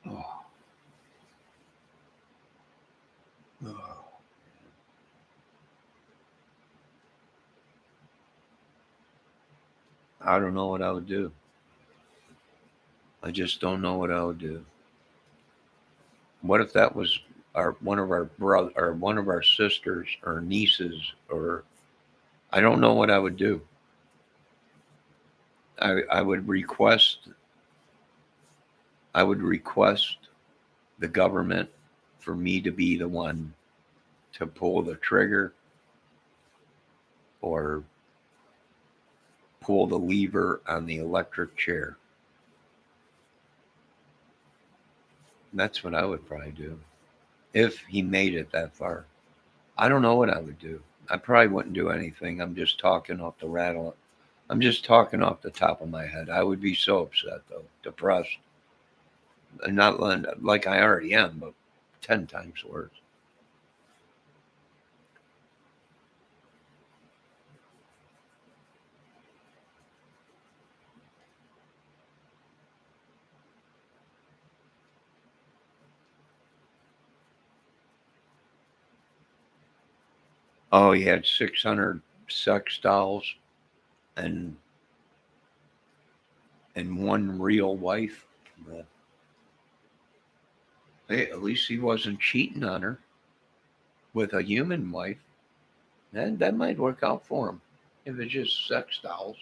Oh. Oh. I don't know what I would do. I just don't know what I would do. What if that was one of our brother or one of our sisters or nieces, or I don't know what I would do. I would request the government for me to be the one to pull the trigger or pull the lever on the electric chair. That's what I would probably do if he made it that far. I don't know what I would do. I probably wouldn't do anything. I'm just talking off the top of my head. I would be so upset, though, depressed. And not like I already am, but 10 times worse. Oh, he had 600 sex dolls and one real wife. Hey, at least he wasn't cheating on her with a human wife. That might work out for him. If it's just sex dolls.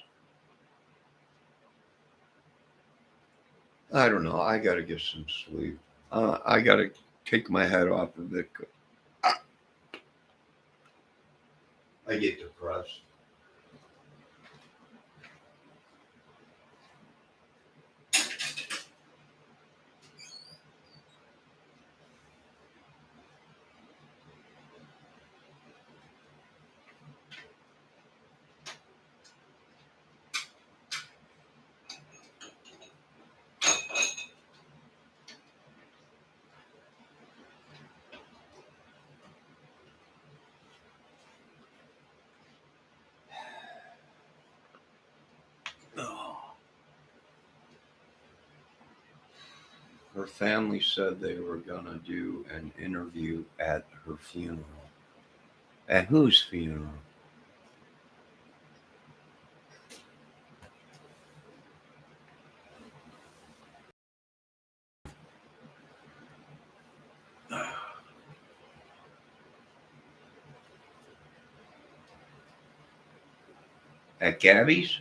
I don't know. I got to get some sleep. I got to take my head off of it. I get depressed. Her family said they were going to do an interview at her funeral. At whose funeral? At Gabby's?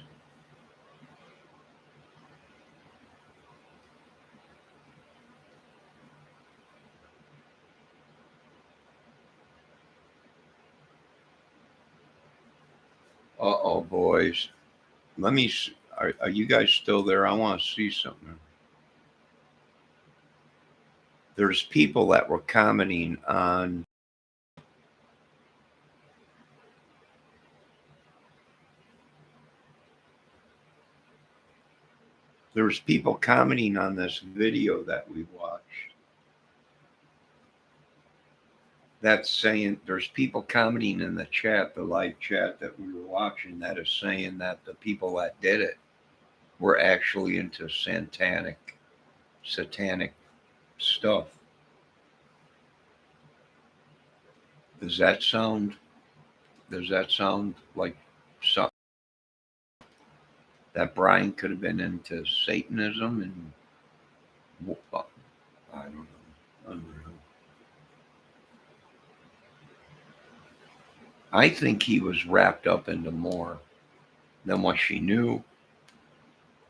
Uh-oh, boys. Let me, are you guys still there? I want to see something. There's people that were commenting on there's people commenting on this video that we watched. That's saying there's people commenting in the chat, the live chat that we were watching, that is saying that the people that did it were actually into satanic stuff. Does that sound like something that Brian could have been into Satanism? And I don't know. Unreal. I think he was wrapped up into more than what she knew.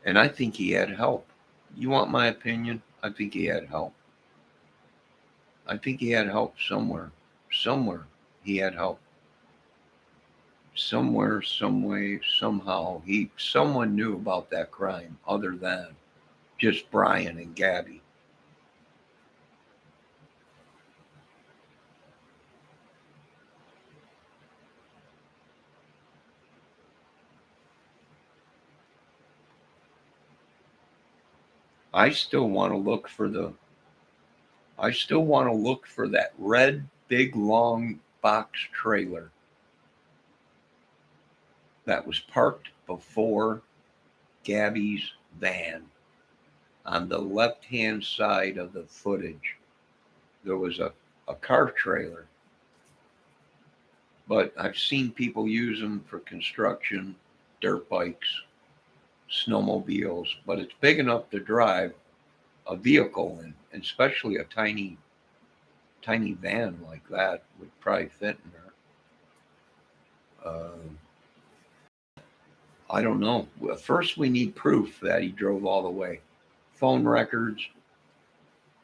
And I think he had help. You want my opinion? I think he had help. I think he had help somewhere. Somewhere he had help. Somewhere, some way, somehow, someone knew about that crime other than just Brian and Gabby. I still want to look for that red, big, long box trailer that was parked before Gabby's van. On the left-hand side of the footage, there was a car trailer. But I've seen people use them for construction, dirt bikes, snowmobiles, but it's big enough to drive a vehicle in, and especially a tiny van like that would probably fit in there. I don't know. Well, first, we need proof that he drove all the way. Phone records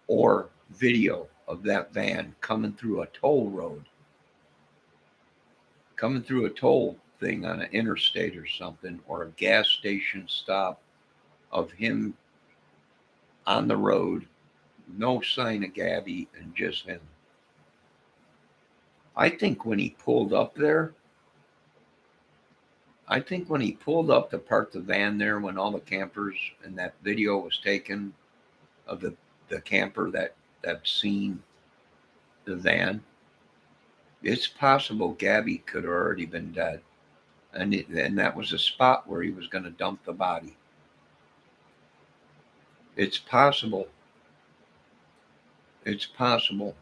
or video of that van coming through a toll road. Coming through a toll thing on an interstate or something, or a gas station stop of him on the road, no sign of Gabby and just him. I think when he pulled up there, to park the van there, when all the campers and that video was taken of the camper that seen the van, it's possible Gabby could have already been dead. And that was a spot where he was going to dump the body. It's possible. It's possible.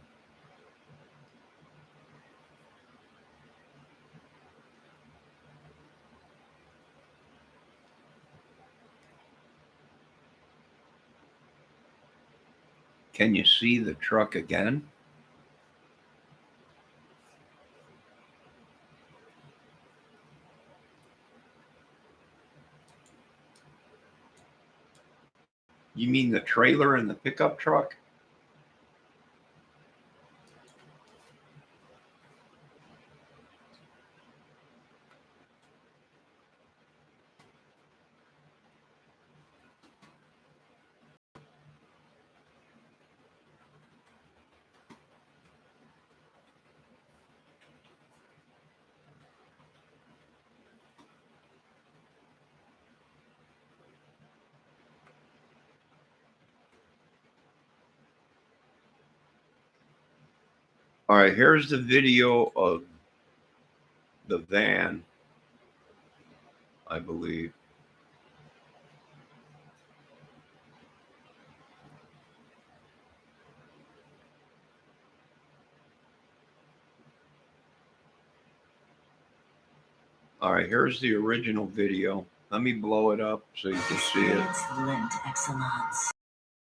Can you see the truck again? You mean the trailer and the pickup truck? All right, here's the video of the van, I believe. All right, here's the original video. Let me blow it up so you can see it. Experience Lindt Excellence.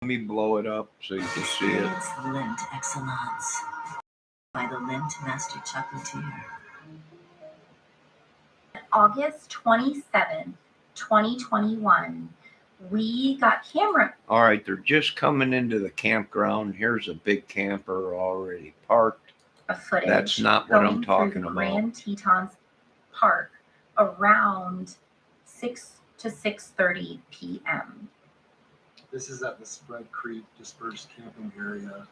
Let me blow it up so you can see it. Experience Lindt Excellence by the Lindt Master Chocolatier. August 27th, 2021, we got camera All right, they're just coming into the campground. Here's a big camper already parked. footage. That's not what I'm going talking through about. Grand Tetons Park around 6 to 6:30 p.m. This is at the Spread Creek dispersed camping area.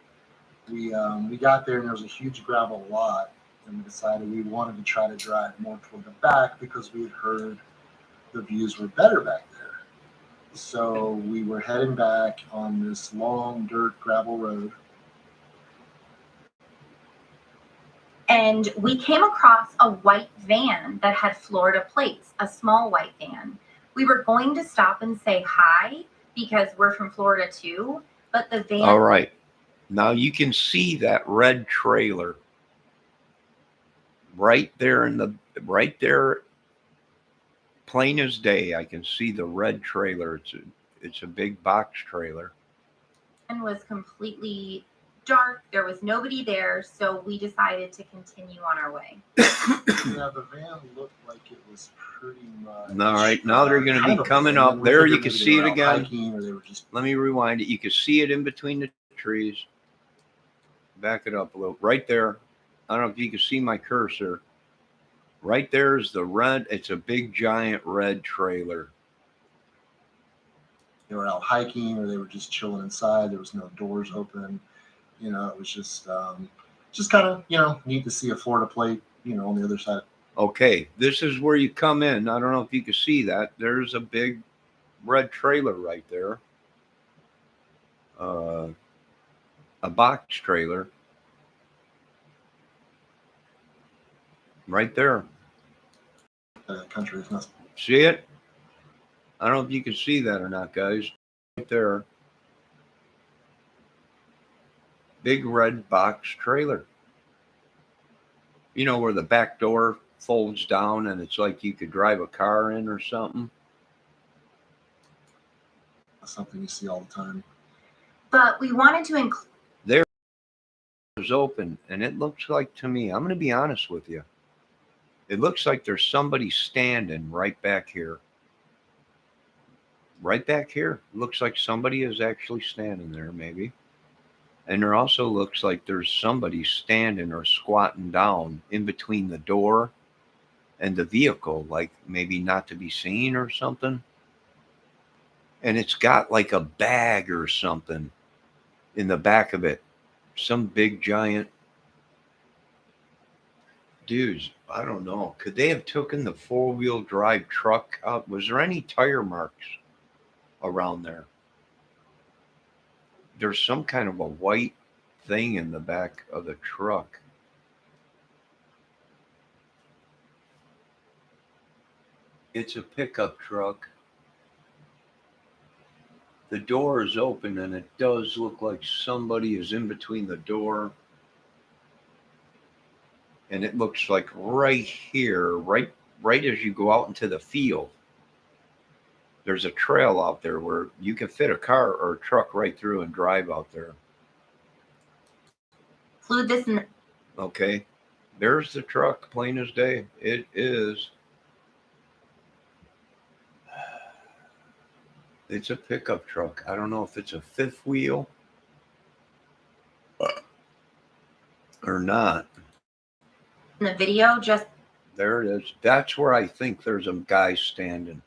We got there and there was a huge gravel lot, and we decided we wanted to try to drive more toward the back because we had heard the views were better back there. So we were heading back on this long dirt gravel road. And we came across a white van that had Florida plates, a small white van. We were going to stop and say hi because we're from Florida too, but the van. All right. Now you can see that red trailer right there right there, plain as day. I can see the red trailer. It's a big box trailer. Was completely dark. There was nobody there, so we decided to continue on our way. Yeah, the van looked like it was pretty much. All right, now they're going to kind be of coming abandoned. up. We There figured you can maybe see they it were out again. hiking, or they were just. Let me rewind it. You can see it in between the trees. Back it up a little. Right there. I don't know if you can see my cursor. Right there is the red. It's a big, giant red trailer. They were out hiking, or they were just chilling inside. There was no doors open. You know, it was just kind of, neat to see a Florida plate, on the other side. Okay, this is where you come in. I don't know if you can see that. There's a big red trailer right there. A box trailer. Right there. The country is not. See it? I don't know if you can see that or not, guys. Right there. Big red box trailer. You know where the back door folds down and it's like you could drive a car in or something? Something you see all the time. But we wanted to include. There is open, and it looks like, to me, I'm going to be honest with you, it looks like there's somebody standing right back here. Right back here. Looks like somebody is actually standing there, maybe. And there also looks like there's somebody standing or squatting down in between the door and the vehicle, like maybe not to be seen or something. And it's got like a bag or something in the back of it. Some big giant dudes. I don't know. Could they have taken the four-wheel drive truck out? Was there any tire marks around there? There's some kind of a white thing in the back of the truck. It's a pickup truck. The door is open and it does look like somebody is in between the door. And it looks like right here, right as you go out into the field, there's a trail out there where you can fit a car or a truck right through and drive out there. Include this in. Okay. There's the truck, plain as day. It is. It's a pickup truck. I don't know if it's a fifth wheel or not. In the video, just There it is. That's where I think there's a guy standing.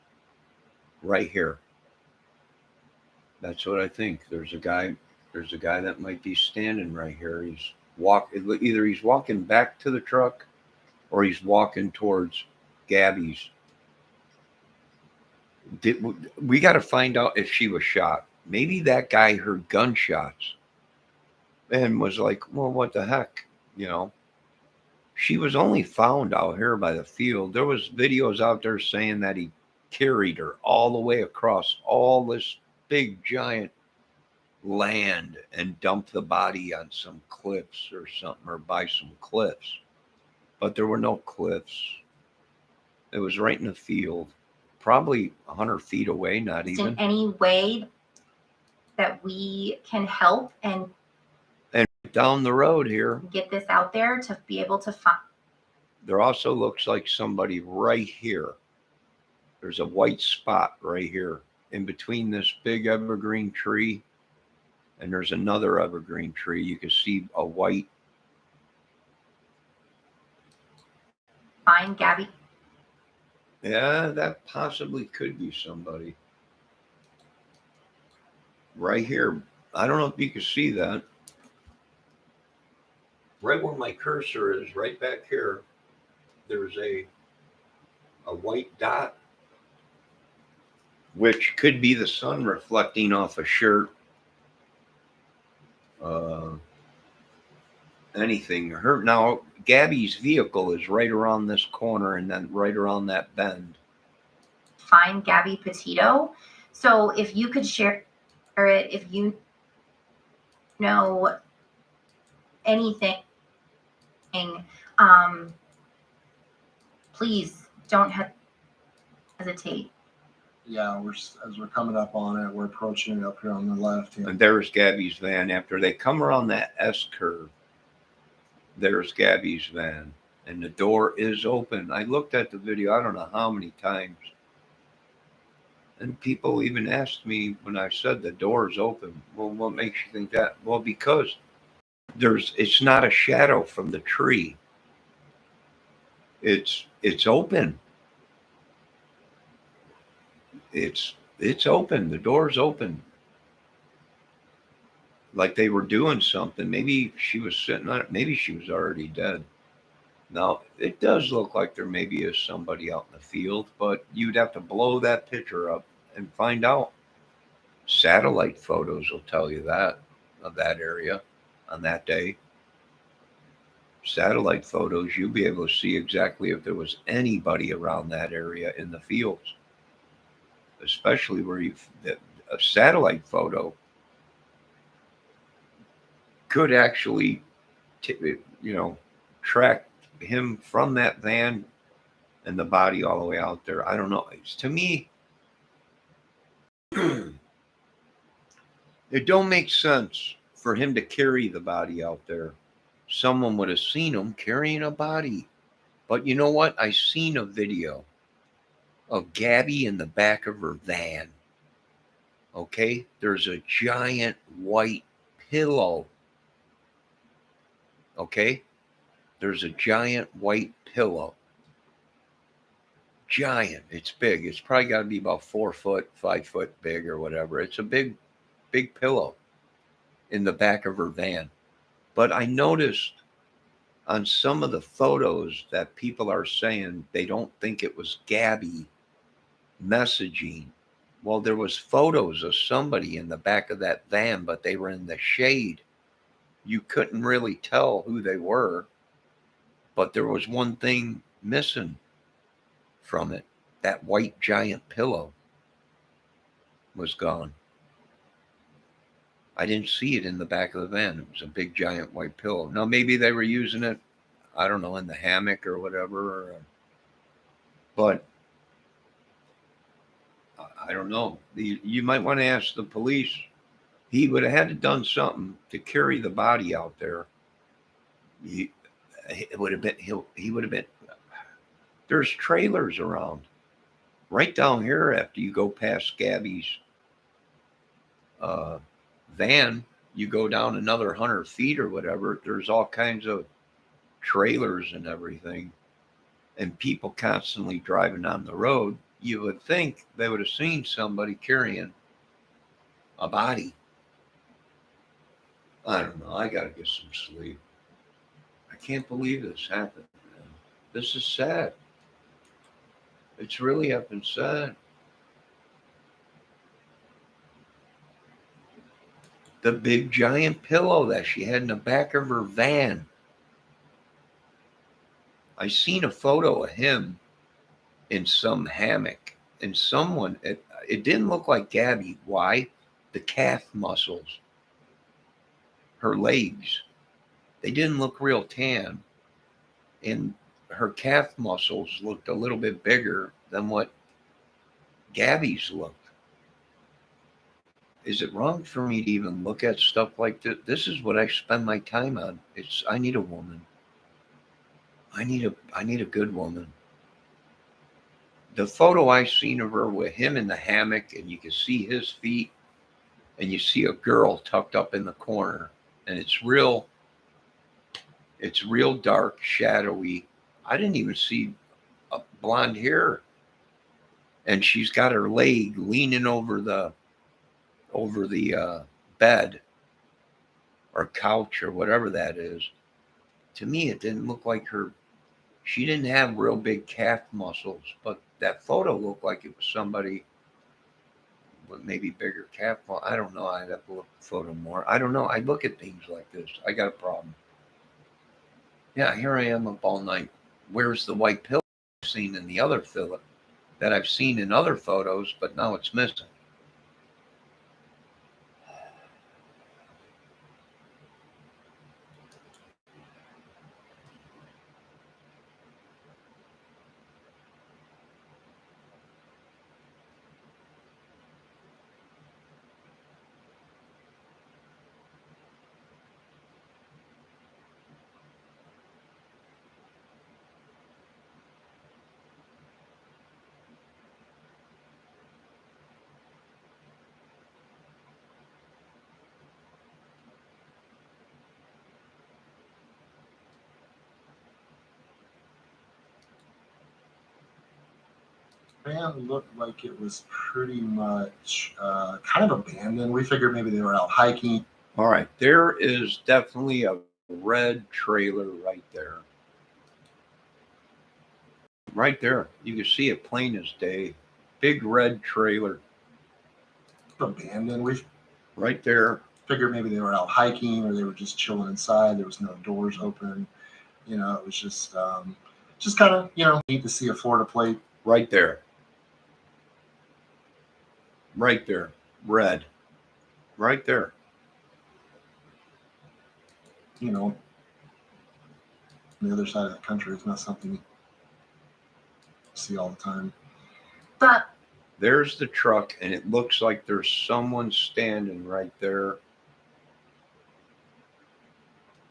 Right here. That's what I think. There's a guy that might be standing right here. Either he's walking back to the truck or he's walking towards Gabby's. We got to find out if she was shot. Maybe that guy heard gunshots and was like, well, what the heck? You know, she was only found out here by the field. There was videos out there saying that he carried her all the way across all this big giant land and dumped the body on some cliffs or something, or by some cliffs. But there were no cliffs. It was right in the field, probably 100 feet away, not in even. any way that we can help and Down the road here, get this out there to be able to find. there also looks like somebody right here. There's a white spot right here in between this big evergreen tree, and there's another evergreen tree. You can see a white. Find Gabby. Yeah, that possibly could be somebody. Right here. I don't know if you can see that. Right where my cursor is, right back here, there's a white dot, which could be the sun reflecting off a shirt. Anything. Now, Gabby's vehicle is right around this corner and then right around that bend. Find Gabby Petito. So if you could share it, if you know anything, please don't hesitate. Yeah, as we're coming up on it, we're approaching it up here on the left. And there's Gabby's van. After they come around that S curve, there's Gabby's van. And the door is open. I looked at the video, I don't know how many times. And people even asked me when I said the door is open, well, what makes you think that? Well, because it's not a shadow from the tree. It's open. It's open. The door's open. Like they were doing something. Maybe she was sitting on it. Maybe she was already dead. Now, it does look like there maybe is somebody out in the field, but you'd have to blow that picture up and find out. Satellite photos will tell you that, of that area on that day. Satellite photos, you'll be able to see exactly if there was anybody around that area in the fields. Especially where a satellite photo could actually, track him from that van and the body all the way out there. I don't know. To me, it don't make sense for him to carry the body out there. Someone would have seen him carrying a body. But you know what? I seen a video of Gabby in the back of her van. Okay? There's a giant white pillow. Okay? There's a giant white pillow. Giant. It's big. It's probably got to be about 4 foot, 5 foot big or whatever. It's a big, big pillow in the back of her van. But I noticed on some of the photos that people are saying they don't think it was Gabby messaging. Well, there was photos of somebody in the back of that van, but they were in the shade. You couldn't really tell who they were, but there was one thing missing from it. That white giant pillow was gone. I didn't see it in the back of the van. It was a big giant white pillow. Now, maybe they were using it, I don't know, in the hammock or whatever, but I don't know. You might want to ask the police. He would have had to done something to carry the body out there. He would have been. There's trailers around right down here after you go past Gabby's van, you go down another 100 feet or whatever, there's all kinds of trailers and everything, and people constantly driving on the road. You would think they would have seen somebody carrying a body. I don't know. I got to get some sleep. I can't believe this happened, man. This is sad. It's really effing sad. The big giant pillow that she had in the back of her van. I seen a photo of him in some hammock, and someone, it didn't look like Gabby. Why? The calf muscles, her legs, they didn't look real tan, and her calf muscles looked a little bit bigger than what Gabby's looked. Is it wrong for me to even look at stuff like this? This is what I spend my time on. I need a woman. I need a good woman. The photo I seen of her with him in the hammock, and you can see his feet, and you see a girl tucked up in the corner, and it's real dark, shadowy. I didn't even see blonde hair, and she's got her leg leaning over the bed or couch or whatever that is. To me, it didn't look like her. She didn't have real big calf muscles, but that photo looked like it was somebody with maybe bigger calf muscles. I don't know. I'd have to look at the photo more. I don't know. I look at things like this. I got a problem. Yeah, here I am up all night. Where's the white pillow I've seen in the other Philip that I've seen in other photos, but now it's missing? Van looked like it was pretty much kind of abandoned. We figured maybe they were out hiking. All right, there is definitely a red trailer right there. Right there. You can see it plain as day. Big red trailer. Abandoned. We right there. Figured maybe they were out hiking or they were just chilling inside. There was no doors open. You know, it was just kind of, neat to see a Florida plate. Right there. Right there. Red. Right there. On the other side of the country, it's not something you see all the time. But there's the truck, and it looks like there's someone standing right there,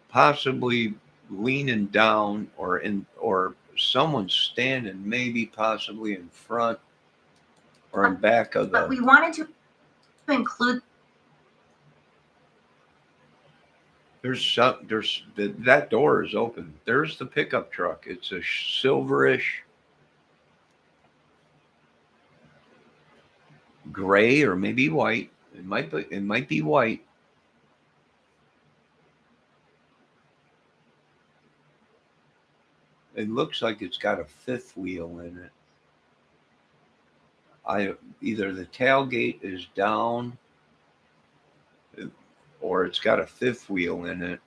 possibly leaning down, or someone standing, maybe possibly in front or in back of the. But we wanted to include. That door is open. There's the pickup truck. It's a silverish gray or maybe white. It might be white. It looks like it's got a fifth wheel in it. Either the tailgate is down or it's got a fifth wheel in it.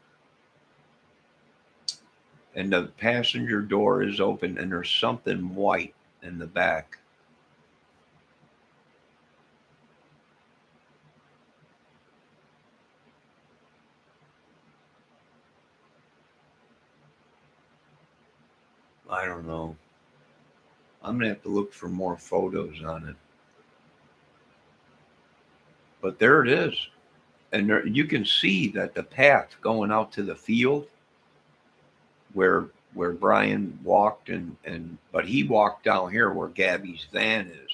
And the passenger door is open and there's something white in the back. I don't know. I'm going to have to look for more photos on it. But there it is. And there, you can see that the path going out to the field where Brian walked but he walked down here where Gabby's van is.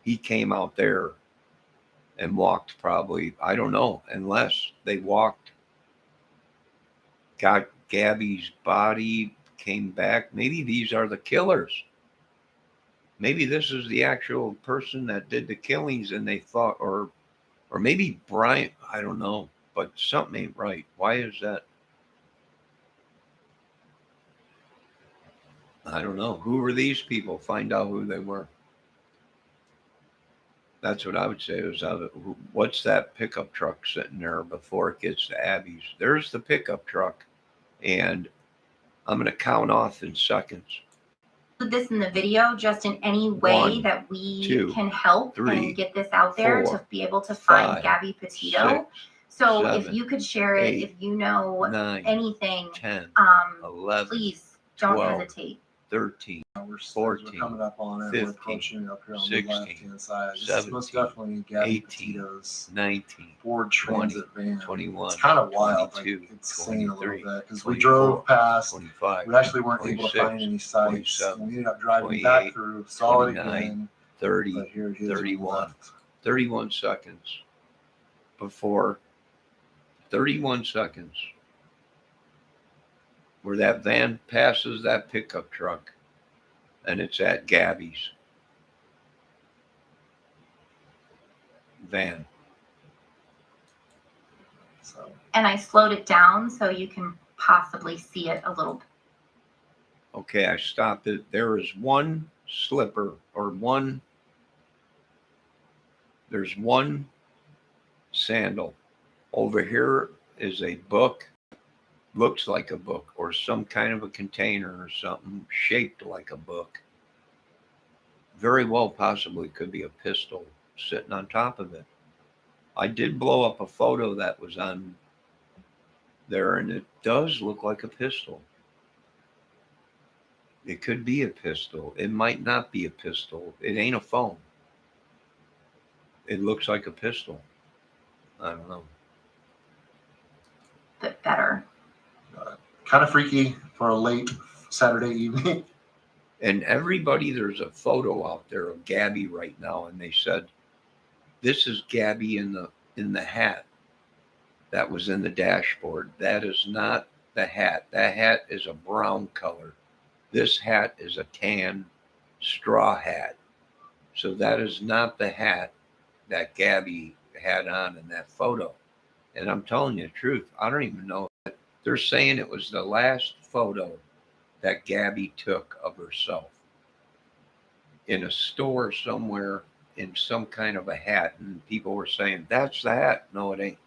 He came out there and walked probably, I don't know, unless they walked, got Gabby's body, came back. Maybe these are the killers. Maybe this is the actual person that did the killings and they thought, or maybe Bryant, I don't know, but something ain't right. Why is that? I don't know. Who were these people? Find out who they were. That's what I would say. What's that pickup truck sitting there before it gets to Abby's? There's the pickup truck, and I'm going to count off in seconds. Put this in the video just in any way 1, that we 2, can help 3, and get this out there 4, to be able to find 5, Gabby Petito. 6, So 7, if you could share it, 8, if you know 9, anything, 10, 11, please don't 12, hesitate. 13, We're 14, coming up on it. 15, We're approaching it up here on 16, the left-hand side. This is 17, most definitely Gabby 18, Petito's 19, Ford 20, Transit van. 21, It's kind of wild, 22, like insane a little 23, bit, because we 24, drove past. 25, We actually weren't able to 26, find any sites. 27, And we ended up driving 28, back through, saw it 29, again. 30, But here it is. on the 31, left. 31 seconds before 31 seconds where that van passes that pickup truck and it's at Gabby's van. So And I slowed it down so you can possibly see it a little bit. Okay, I stopped it. There is one slipper there's one sandal. Over here is a book, looks like a book, or some kind of a container or something shaped like a book. Very well possibly could be a pistol sitting on top of it. I did blow up a photo that was on there, and it does look like a pistol. It could be a pistol. It might not be a pistol. It ain't a phone. It looks like a pistol. I don't know. Bit better. kind of freaky for a late Saturday evening. And everybody, there's a photo out there of Gabby right now, and they said, this is Gabby in the hat that was in the dashboard. That is not the hat. That hat is a brown color. This hat is a tan straw hat. So that is not the hat that Gabby had on in that photo. And I'm telling you the truth, I don't even know. They're saying it was the last photo that Gabby took of herself in a store somewhere in some kind of a hat. And people were saying, that's the hat. No, it ain't.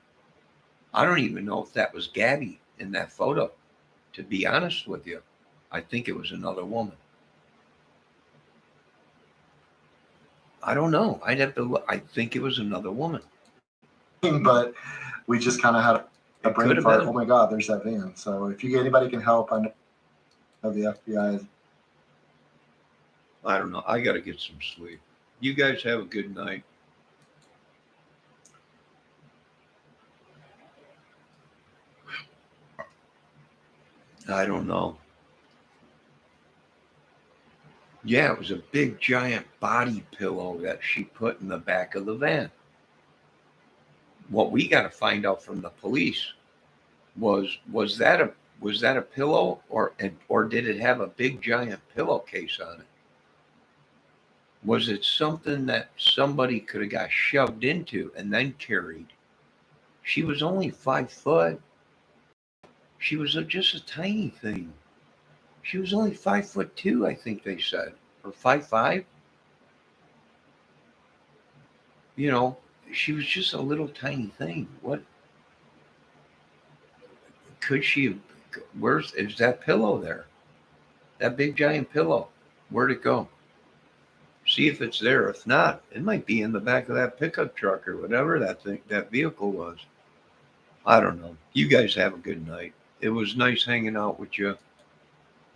I don't even know if that was Gabby in that photo. To be honest with you, I think it was another woman. I don't know. I'd have to look. I think it was another woman. But we just kind of had a It brain could have fart. been. Oh my God, there's that van. So if anybody can help, I know the FBI is. I don't know. I got to get some sleep. You guys have a good night. I don't know. Yeah, it was a big giant body pillow that she put in the back of the van. What we got to find out from the police was that a pillow or did it have a big giant pillowcase on it? Was it something that somebody could have got shoved into and then carried? She was only 5 foot. She was just a tiny thing. She was only 5'2", I think they said, or 5'5". You know, she was just a little tiny thing. What could she have? Is that pillow there? That big giant pillow. Where'd it go? See if it's there. If not, it might be in the back of that pickup truck or whatever that vehicle was. I don't know. You guys have a good night. It was nice hanging out with you.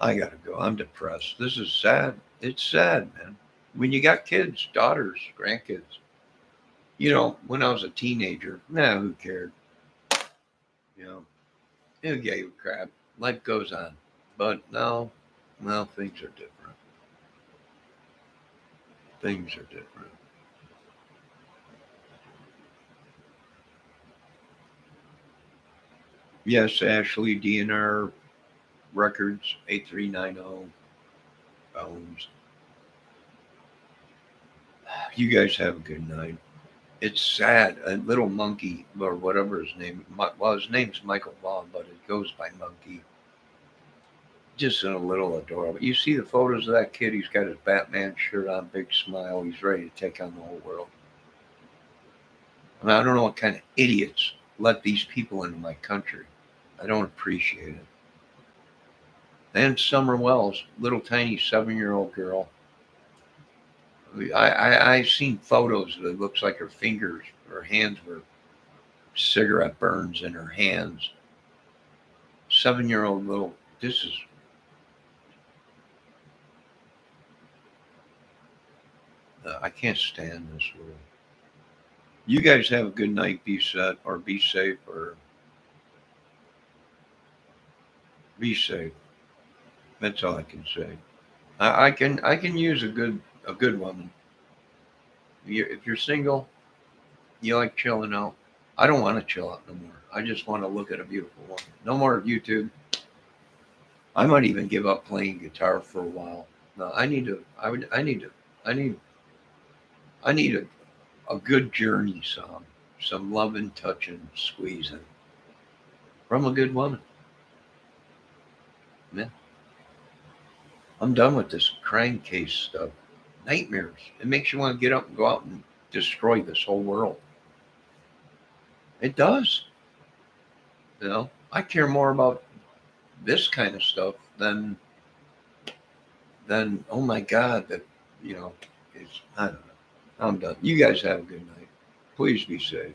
I gotta go. I'm depressed. This is sad. It's sad, man. When you got kids, daughters, grandkids. You know, when I was a teenager, who cared? You know, who gave a crap? Life goes on. But now, things are different. Things are different. Yes, Ashley, DNR Records, 8390 Bones. You guys have a good night. It's sad. A little monkey, or whatever his name, well, his name's Michael Vaughn, but it goes by Monkey. Just a little adorable. You see the photos of that kid? He's got his Batman shirt on, big smile. He's ready to take on the whole world. And I don't know what kind of idiots let these people into my country. I don't appreciate it. And Summer Wells, little tiny 7-year-old girl. I've seen photos that it looks like her fingers, her hands were cigarette burns in her hands. 7-year-old little, this is, I can't stand this world. You guys have a good night. Be set or be safe or be safe. That's all I can say. I can use a good woman. If you're single, you like chilling out. I don't want to chill out no more. I just want to look at a beautiful woman. No more YouTube. I might even give up playing guitar for a while. No, I need a good journey song, some loving, touching, squeezing from a good woman. Man, I'm done with this crankcase stuff. Nightmares. It makes you want to get up and go out and destroy this whole world. It does. You know, I care more about this kind of stuff than oh my God, that, you know, it's, I don't know. I'm done. You guys have a good night. Please be safe.